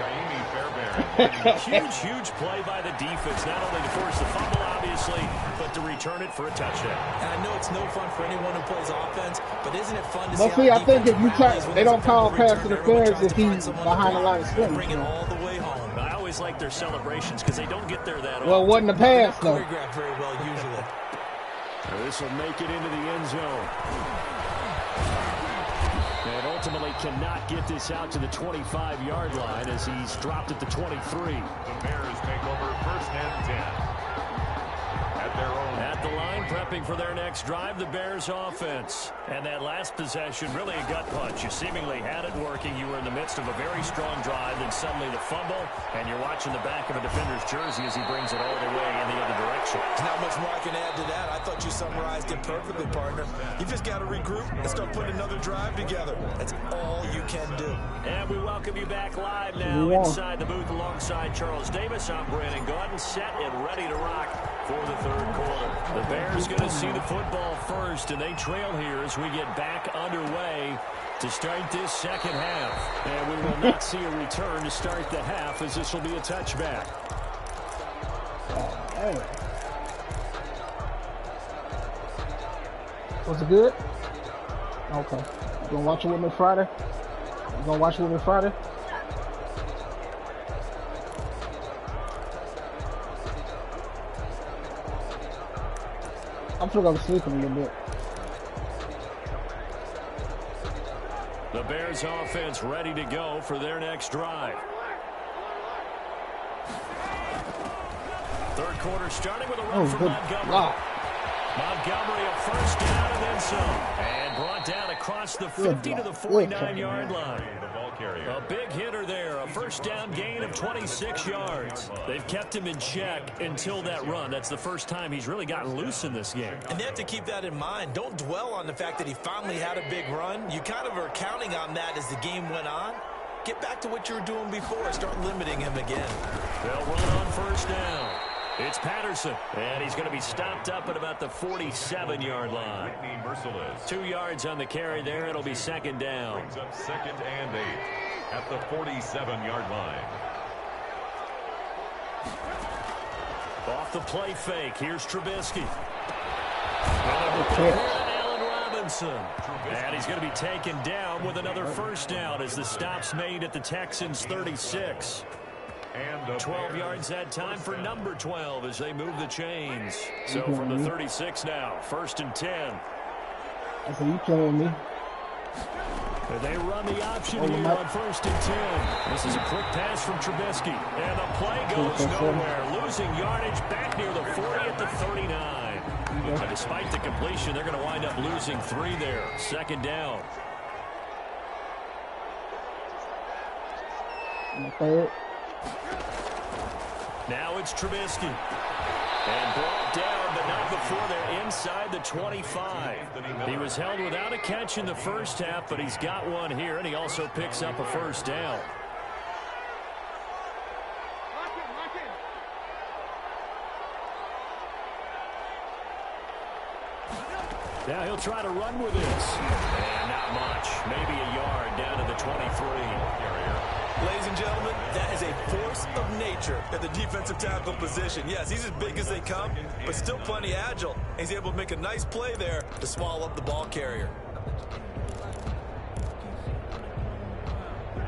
Speaker 1: Huge play by the defense, not only to force the fumble, obviously, but to return it for a touchdown.
Speaker 3: And I know it's no fun for anyone who plays offense, but isn't it fun to
Speaker 2: But
Speaker 3: see
Speaker 2: I think if you try, they don't call pass interference if he's behind the line of scrimmage.
Speaker 3: Bring it all the way home.
Speaker 1: I always like their celebrations because they don't get there that often.
Speaker 2: Well, it wasn't a pass, though.
Speaker 3: Choreographed very well, usually.
Speaker 1: This will make it into the end zone. And ultimately cannot get this out to the 25-yard line as he's dropped at the 23.
Speaker 4: The Bears take over 1st and 10. At their own.
Speaker 1: At the line, prepping for their next drive, the Bears offense. And that last possession, really a gut punch. You seemingly had it working. You were in the midst of a very strong drive, then suddenly the fumble, and you're watching the back of a defender's jersey as he brings it all the way in the other direction.
Speaker 3: There's not much more I can add to that. I thought you summarized it perfectly, partner. You just got to regroup and start putting another drive together. That's all you can do.
Speaker 1: And we welcome you back live now inside the booth alongside Charles Davis. I'm Brandon Gordon, set and ready to rock for the 3rd quarter. The Bears going to see the football first, and they trail here as we get back underway to start this 2nd half. And we will not see a return to start the half as this will be a touchback.
Speaker 2: Was it good? Okay. You gonna watch it with me Friday? You gonna watch it with me Friday? I'm still gonna sleep in a little bit.
Speaker 1: The Bears offense ready to go for their next drive. 3rd quarter starting with a run from Montgomery.
Speaker 2: Wow.
Speaker 1: Montgomery a 1st down and then some. And brought down across the 50 to the 49-yard line.
Speaker 4: The ball carrier.
Speaker 1: A big hitter there. A 1st down gain of 26 yards. They've kept him in check until that run. That's the first time he's really gotten loose in this game.
Speaker 3: And they have to keep that in mind. Don't dwell on the fact that he finally had a big run. You kind of are counting on that as the game went on. Get back to what you were doing before. Start limiting him again.
Speaker 1: They'll run on 1st down. It's Patterson, and he's going to be stopped up at about the 47-yard line. 2 yards on the carry there. It'll be 2nd down.
Speaker 4: Brings up 2nd and 8 at the 47-yard line.
Speaker 1: Off the play fake. Here's Trubisky. Allen Robinson. And he's going to be taken down with another 1st down as the stop's made at the Texans' 36. And 12 yards that time for number 12 as they move the chains. So from the 36 now, 1st and 10.
Speaker 2: I said, you playing me.
Speaker 1: And they run the option here on 1st and 10. This is a quick pass from Trubisky. And the play goes nowhere. Losing yardage back near the 40 at the 39. And despite the completion, they're going to wind up losing 3 there. 2nd down. Now it's Trubisky. And brought down, but not before they're inside the 25. He was held without a catch in the 1st half, but he's got one here, and he also picks up a 1st down. Now he'll try to run with this. And not much. Maybe a yard down to the 23.
Speaker 3: Ladies and gentlemen, that is a force of nature at the defensive tackle position. Yes, he's as big as they come, but still plenty agile. He's able to make a nice play there to swallow up the ball carrier.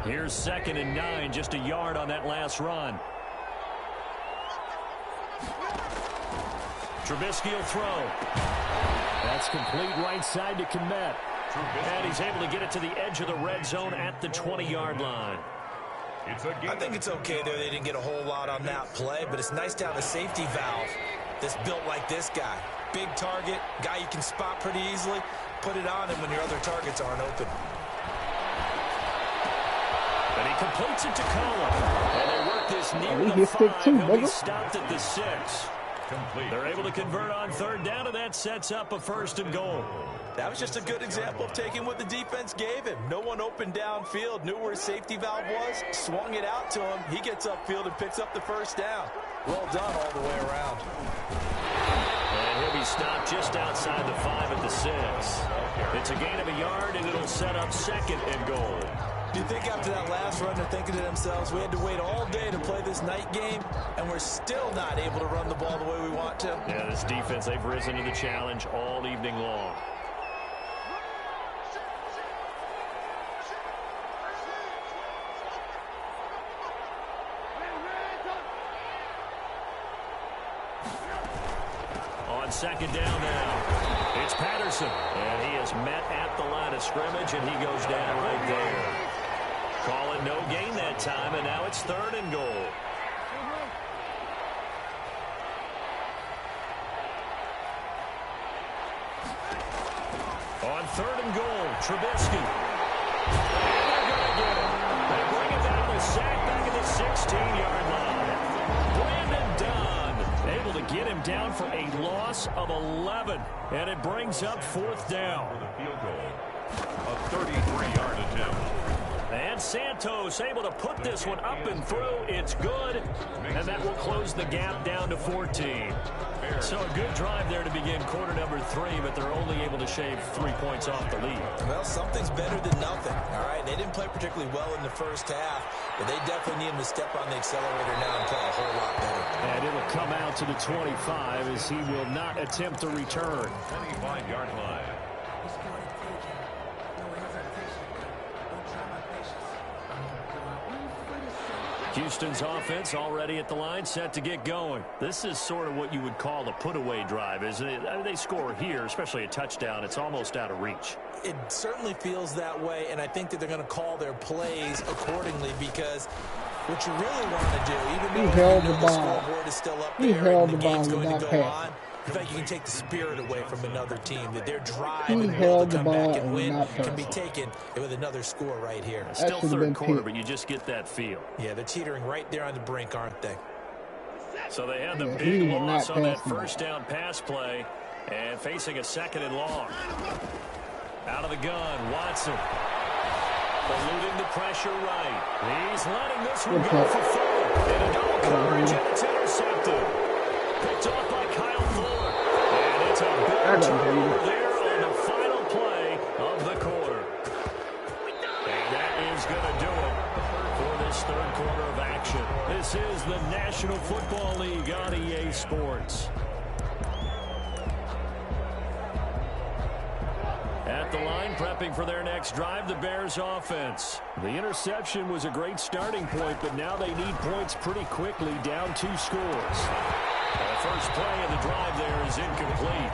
Speaker 1: Here's 2nd and 9, just a yard on that last run. Trubisky will throw. That's complete right side to Kmet. And he's able to get it to the edge of the red zone at the 20-yard line.
Speaker 3: I think it's okay there. They didn't get a whole lot on that play, but it's nice to have a safety valve that's built like this guy. Big target, guy you can spot pretty easily. Put it on him when your other targets aren't open.
Speaker 1: And he completes it to Cohen. And they work this near the 5. He'll be stopped at the 6. They're able to convert on 3rd down, and that sets up a 1st and goal.
Speaker 3: That was just a good example of taking what the defense gave him. No one open downfield, knew where his safety valve was, swung it out to him. He gets upfield and picks up the 1st down. Well done all the way around.
Speaker 1: And he'll be stopped just outside the 5 at the 6. It's a gain of a yard, and it'll set up 2nd and goal.
Speaker 3: Do you think after that last run they're thinking to themselves, we had to wait all day to play this night game, and we're still not able to run the ball the way we want to?
Speaker 1: Yeah, this defense, they've risen to the challenge all evening long. On 2nd down now, it's Patterson, and he is met at the line of scrimmage, and he goes down right there. Call it no gain that time, and now it's 3rd and goal. On 3rd and goal, Trubisky. And they're going to get it. They bring it down, a sack back at the 16-yard line. Brandon Dunn able to get him down for a loss of 11, and it brings up 4th down.
Speaker 4: For the field goal, a 33-yard attempt.
Speaker 1: And Santos able to put this one up and through. It's good, and that will close the gap down to 14. So a good drive there to begin quarter number 3, but they're only able to shave 3 points off the lead.
Speaker 3: Well, something's better than nothing, all right? They didn't play particularly well in the first half, but they definitely need him to step on the accelerator now and play a whole lot better.
Speaker 1: And it'll come out to the 25 as he will not attempt to return.
Speaker 4: 25-yard line.
Speaker 1: Houston's offense already at the line, set to get going. This is sort of what you would call a put-away drive, isn't it? They score here, especially a touchdown. It's almost out of reach.
Speaker 3: It certainly feels that way, and I think that they're going to call their plays accordingly because what you really want to do, even though the scoreboard is still up there and the game's going to go on, in fact, you can take the spirit away from another team, that their drive and will to come back and win can be taken with another score right here.
Speaker 1: Still 3rd quarter, but you just get that feel.
Speaker 3: Yeah, they're teetering right there on the brink, aren't they?
Speaker 1: So they had the big loss on that 1st down pass play and facing a 2nd and long. Out of the gun, Watson. Eluding the pressure right. He's letting this one go for 4. And a double coverage, and it's intercepted. Picked off by Kyle Fuller. And it's a big turnover there on the final play of the quarter. And that is going to do it for this 3rd quarter of action. This is the National Football League on EA Sports. At the line, prepping for their next drive, the Bears offense. The interception was a great starting point, but now they need points pretty quickly, down 2 scores. The first play of the drive there is incomplete.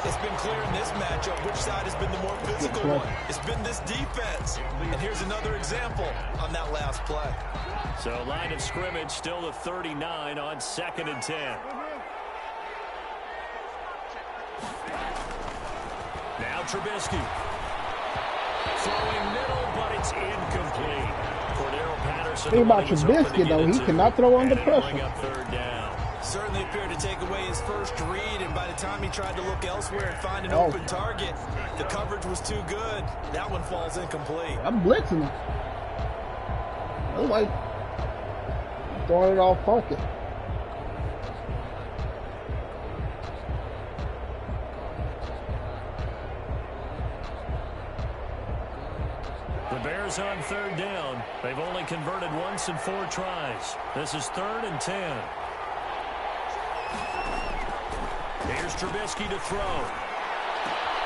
Speaker 3: It's been clear in this matchup which side has been the more physical one. It's been this defense. And here's another example on that last play.
Speaker 1: So line of scrimmage still the 39 on 2nd and 10. Now Trubisky. Throwing middle, but it's incomplete. Cordero Patterson.
Speaker 2: Think about Trubisky, though. He cannot throw under pressure.
Speaker 1: Up 3rd down.
Speaker 3: Certainly appeared to take away his first read, and by the time he tried to look elsewhere and find an open target, the coverage was too good. That one falls incomplete.
Speaker 2: I'm blitzing him. I'm like throwing it off funky.
Speaker 1: The Bears Bears on third down. They've only converted once in 4 tries. This is 3rd and 10. Here's Trubisky to throw.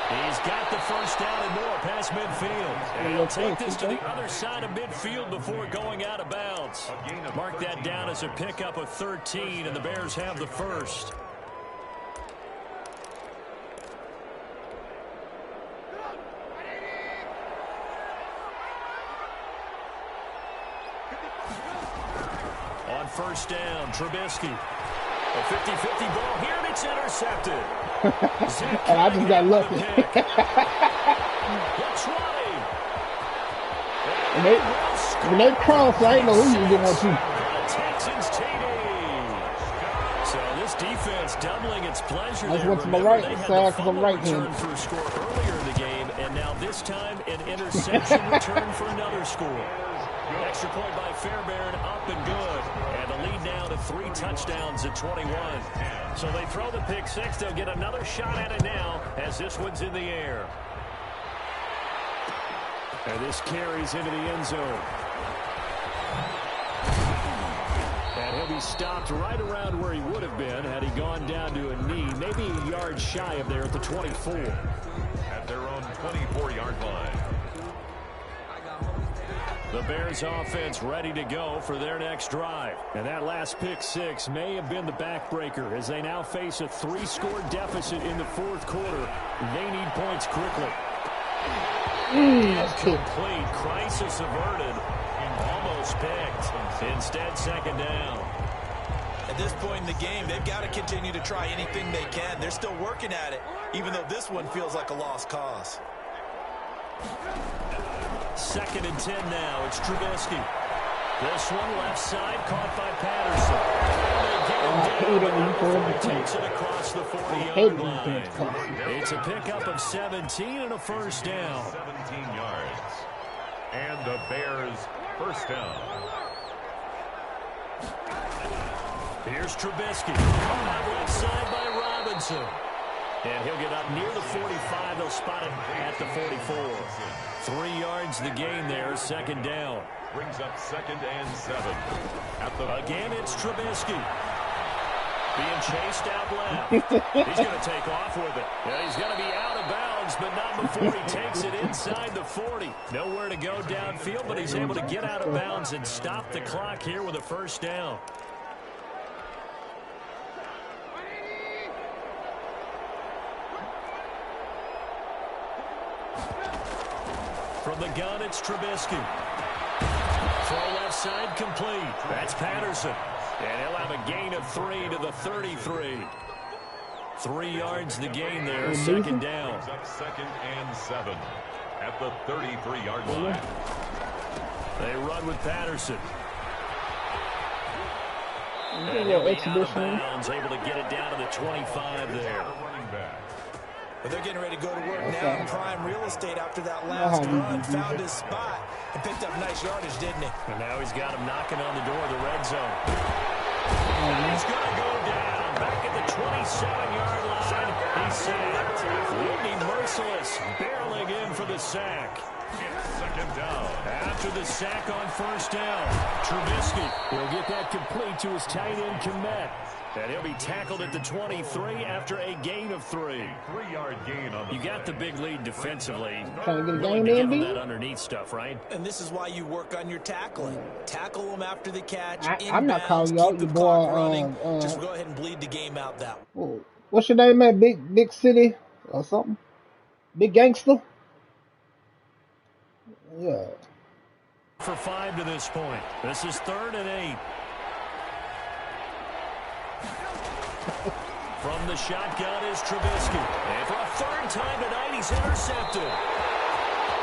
Speaker 1: He's got the first down and more past midfield. And he'll take this to the other side of midfield before going out of bounds. Mark that down as a pickup of 13, and the Bears have the first. On first down, Trubisky. A 50-50 ball here, and it's intercepted.
Speaker 2: And I just got lucky. When they cross, I ain't know who you were going to.
Speaker 1: Texans TD. So this defense doubling its pleasure.
Speaker 2: I just went to my right side because I'm right-handed.
Speaker 1: For a score earlier in the game, and now this time an interception return for another score. Extra point by Fairbairn, up and good. And the lead now to 3 touchdowns at 21. So they throw the pick 6. They'll get another shot at it now as this one's in the air. And this carries into the end zone. And he'll be stopped right around where he would have been had he gone down to a knee, maybe a yard shy of there at the 24.
Speaker 4: At their own 24-yard line.
Speaker 1: The Bears offense ready to go for their next drive. And that last pick 6 may have been the backbreaker as they now face a 3-score deficit in the 4th quarter. They need points quickly. Complete. Crisis averted. Almost picked. Instead, 2nd down.
Speaker 3: At this point in the game, they've got to continue to try anything they can. They're still working at it, even though this one feels like a lost cause.
Speaker 1: 2nd and 10 now. It's Trubisky. This one left side caught by Patterson. Takes it across the 40-yard line. It's a pickup of 17 and a first down.
Speaker 4: 17 yards. And the Bears first down.
Speaker 1: Here's Trubisky. Caught out left side by Robinson. And he'll get up near the 45. They'll spot it at the 44. 3 yards the gain there, 2nd down.
Speaker 4: Brings up 2nd and 7.
Speaker 1: Again, it's Trubisky. Being chased out left. He's going to take off with it. Yeah, he's going to be out of bounds, but not before he takes it inside the 40. Nowhere to go downfield, but he's able to get out of bounds and stop the clock here with a first down. From the gun, it's Trubisky. Throw left side complete. That's Patterson. And he'll have a gain of 3 to the 33. 3 yards the gain there, 2nd down.
Speaker 4: Up 2nd and 7 at the 33-yard line.
Speaker 1: They run with Patterson. And
Speaker 2: he'll
Speaker 1: be out of bounds, able to get it down to the 25 there.
Speaker 3: But they're getting ready to go to work now in prime real estate after that last run. Found his spot and picked up nice yardage, didn't he?
Speaker 1: And now he's got him knocking on the door of the red zone. And he's going to go down back at the 27-yard line. He's sacked. Whitney Merciless barreling in for the sack.
Speaker 4: It's 2nd down.
Speaker 1: After the sack on first down, Trubisky will get that complete to his tight end Komet. And he'll be tackled at the 23 after a gain of 3.
Speaker 4: 3-yard gain on the
Speaker 1: You got the big lead defensively.
Speaker 2: Trying to get a
Speaker 1: Willing
Speaker 2: game
Speaker 1: to
Speaker 2: in,
Speaker 1: give him
Speaker 2: B?
Speaker 1: that underneath stuff, right?
Speaker 3: And this is why you work on your tackling. Tackle them after the catch.
Speaker 2: I'm not calling you out, your boy.
Speaker 3: Just go ahead and bleed the game out that way.
Speaker 2: What's your name, man? Big City or something? Big Gangster? Yeah.
Speaker 1: For 5 to this point. This is 3rd and 8. From the shotgun is Trubisky. And for a 3rd time tonight, he's intercepted.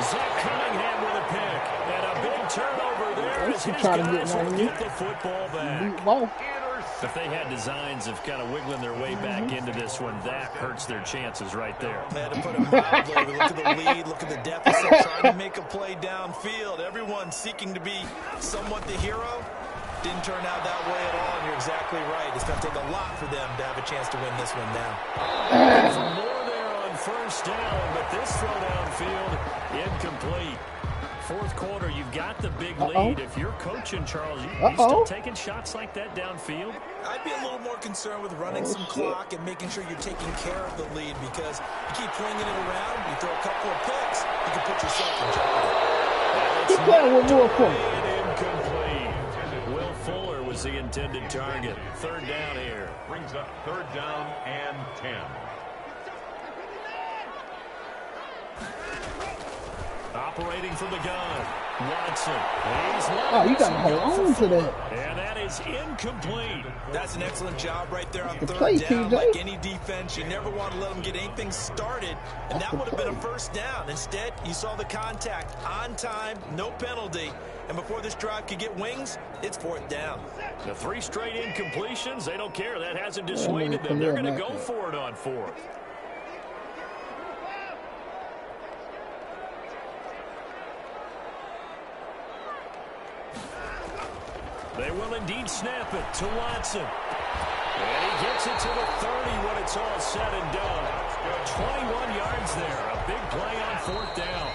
Speaker 1: Zach Cunningham with a pick. And a big turnover there as his guys will get the football back. If they had designs of kind of wiggling their way back into this one, that hurts their chances right there.
Speaker 3: They had to put it mildly. Look at the lead, look at the deficit, trying to make a play downfield. Everyone seeking to be somewhat the hero. Didn't turn out that way at all, and you're exactly right. It's going to take a lot for them to have a chance to win this one now.
Speaker 1: More there on first down, but this throw downfield incomplete. fourth quarter, you've got the big lead. If you're coaching Charles, you still taking shots like that downfield?
Speaker 3: I'd be a little more concerned with running some clock and making sure you're taking care of the lead, because you keep swinging it around, you throw a couple of picks, you can put yourself in jeopardy.
Speaker 2: Keep playing with more fun.
Speaker 1: Incomplete. Will Fuller was the intended target. Third down here.
Speaker 4: Brings up third down and 10.
Speaker 1: Operating from the gun, Watson.
Speaker 2: You got to hold on to that.
Speaker 1: And that is incomplete.
Speaker 3: That's an excellent job right there on
Speaker 2: Good
Speaker 3: third
Speaker 2: play,
Speaker 3: down.
Speaker 2: TJ.
Speaker 3: Like any defense, you never want to let them get anything started, and that would have been a first down. Instead, you saw the contact on time, no penalty, and before this drive could get wings, it's fourth down.
Speaker 1: The 3 straight incompletions, they don't care. That hasn't dissuaded them. They're going to go for it on fourth. They will indeed snap it to Watson. And he gets it to the 30 when it's all said and done. 21 yards there. A big play on fourth down.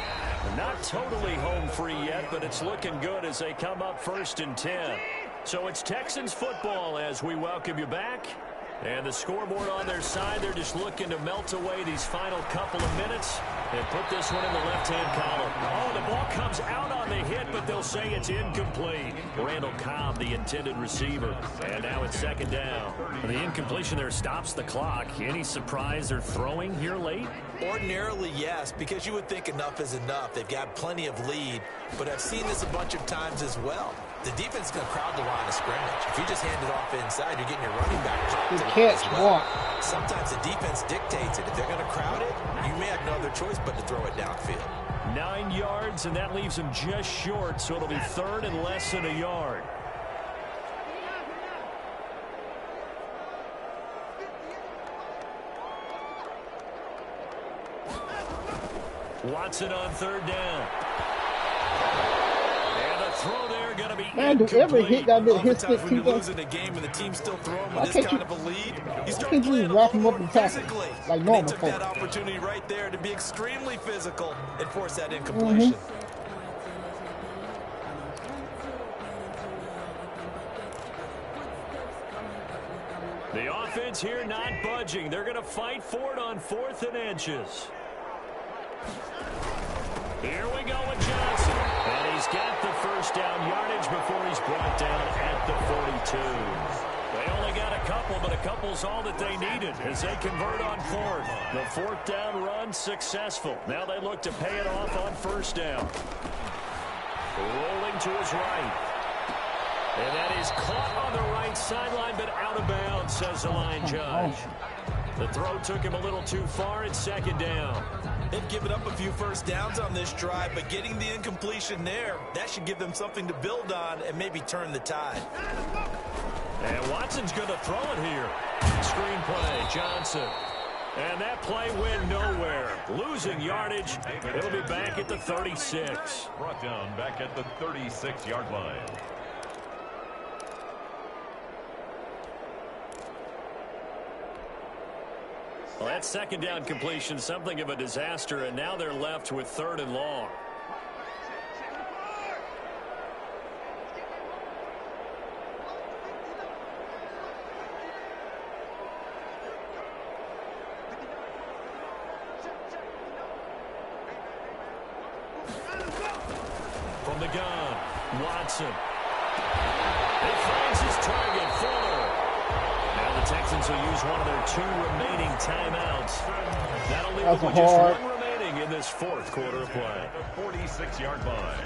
Speaker 1: Not totally home free yet, but it's looking good as they come up 1st and 10. So it's Texans football as we welcome you back. And the scoreboard on their side, they're just looking to melt away these final couple of minutes and put this one in the left-hand column. Oh, the ball comes out on the hit, but they'll say it's incomplete. Randall Cobb, the intended receiver. And now it's second down. The incompletion there stops the clock. Any surprise they're throwing here late?
Speaker 3: Ordinarily, yes, because you would think enough is enough. They've got plenty of lead, but I've seen this a bunch of times as well. The defense is going to crowd the line of scrimmage. If you just hand it off inside, you're getting your running back popped
Speaker 2: Good
Speaker 3: a lot
Speaker 2: catch,
Speaker 3: as well.
Speaker 2: boy.
Speaker 3: Sometimes the defense dictates it. If they're going to crowd it, you may have no other choice but to throw it downfield.
Speaker 1: 9 yards, and that leaves them just short, so it'll be third and less than a yard. Watson on third down. And the throw there going to be
Speaker 2: Man, do every hit got a bit of hit stick,
Speaker 3: Oftentimes when you're
Speaker 2: TJ?
Speaker 3: losing a game and the team's still throwing
Speaker 2: Why
Speaker 3: with this
Speaker 2: can't
Speaker 3: kind
Speaker 2: you-
Speaker 3: of a lead, you start
Speaker 2: can't you
Speaker 3: playing a
Speaker 2: wrap
Speaker 3: little
Speaker 2: him up
Speaker 3: more
Speaker 2: and tackle
Speaker 3: physically.
Speaker 2: like
Speaker 3: And
Speaker 2: normal
Speaker 3: they took
Speaker 2: folks?
Speaker 3: that opportunity right there to be extremely physical and force that incompletion.
Speaker 1: The offense here not budging. They're going to fight for it on 4th and inches. Here we go with Johnson. And he's got the first down yardage before he's brought down at the 42. They only got a couple, but a couple's all that they needed as they convert on fourth. The fourth down run successful. Now they look to pay it off on first down. Rolling to his right. And that is caught on the right sideline, but out of bounds, says the line judge. The throw took him a little too far. It's second down.
Speaker 3: They've given up a few first downs on this drive, but getting the incompletion there, that should give them something to build on and maybe turn the tide.
Speaker 1: And Watson's going to throw it here. Screen play, Johnson. And that play went nowhere. Losing yardage. It'll be back at the 36.
Speaker 4: Brought down back at the 36-yard line.
Speaker 1: Well, that second down completion, something of a disaster, and now they're left with third and long. From the gun, Watson. He finds his target, Fuller. Now the Texans will use one of their 2 remaining timeouts. That'll leave them with just 1 remaining in this fourth quarter of play.
Speaker 4: The 46-yard line.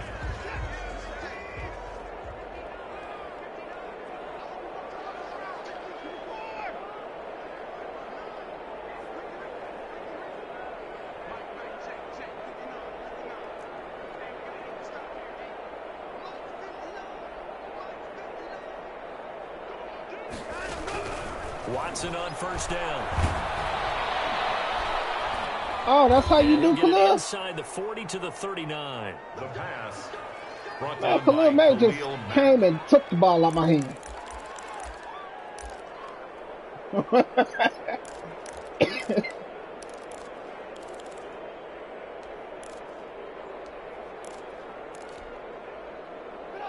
Speaker 1: Watson on first down.
Speaker 2: Oh, that's how you do, Khalil?
Speaker 1: Inside the 40 to the 39.
Speaker 4: The pass. Brought
Speaker 2: Man,
Speaker 4: down
Speaker 2: Khalil
Speaker 4: by
Speaker 2: Mack just
Speaker 4: Khalil Mack.
Speaker 2: came and took the ball out my hand.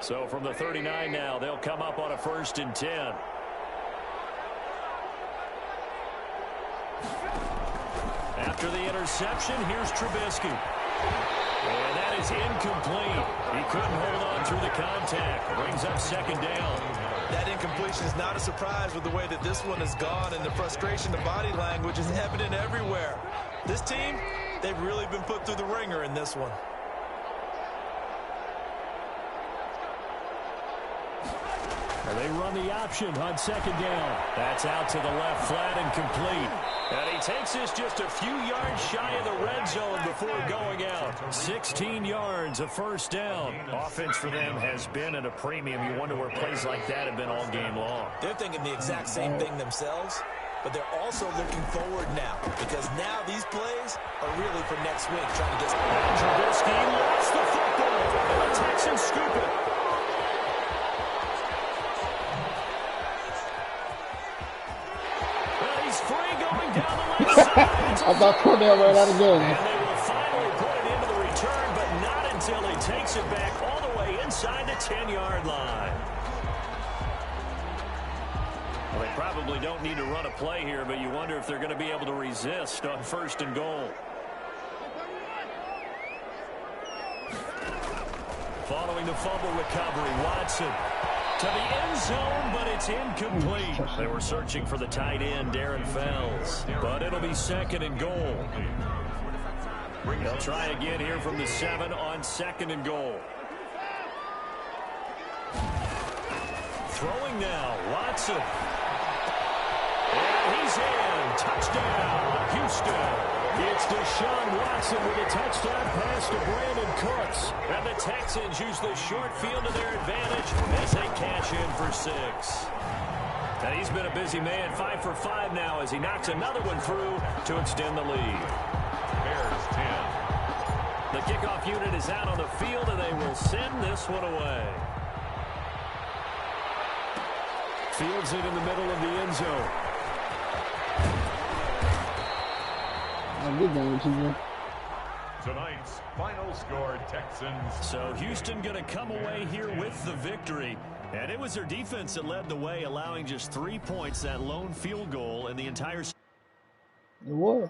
Speaker 1: So from the 39 now, they'll come up on a 1st and 10. After the interception, here's Trubisky. And that is incomplete. He couldn't hold on through the contact. Brings up 2nd down.
Speaker 3: That incompletion is not a surprise with the way that this one has gone, and the frustration, the body language is evident everywhere. This team, they've really been put through the ringer in this one.
Speaker 1: And they run the option on 2nd down. That's out to the left, flat and complete. And he takes this just a few yards shy of the red zone before going out. 16 yards, a 1st down. Offense for them has been at a premium. You wonder where plays like that have been all game long.
Speaker 3: They're thinking the exact same thing themselves, but they're also looking forward now, because now these plays are really for next week, trying to get...
Speaker 1: Trubisky lost the football, and the Texans scoop it.
Speaker 2: I thought Cornell ran out again.
Speaker 1: And they will finally put it into the return, but not until he takes it back all the way inside the 10-yard line. Well, they probably don't need to run a play here, but you wonder if they're going to be able to resist on 1st and goal. Following the fumble recovery, Watson to the end zone, but it's incomplete. They were searching for the tight end, Darren Fells, but it'll be 2nd and goal. They'll try again here from the 7 on 2nd and goal. Throwing now, Watson. And he's in. Touchdown, Houston. It's Deshaun Watson with a touchdown pass to Brandon Cooks. And the Texans use the short field to their advantage as they cash in for 6. And he's been a busy man, 5 for 5 now as he knocks another one through to extend the lead.
Speaker 4: Bears 10.
Speaker 1: The kickoff unit is out on the field, and they will send this one away. Fields it in the middle of the end zone.
Speaker 4: Tonight's final score, Texans.
Speaker 1: So Houston going to come away here with the victory. And it was their defense that led the way, allowing just 3 points, that lone field goal in the entire...
Speaker 2: It was.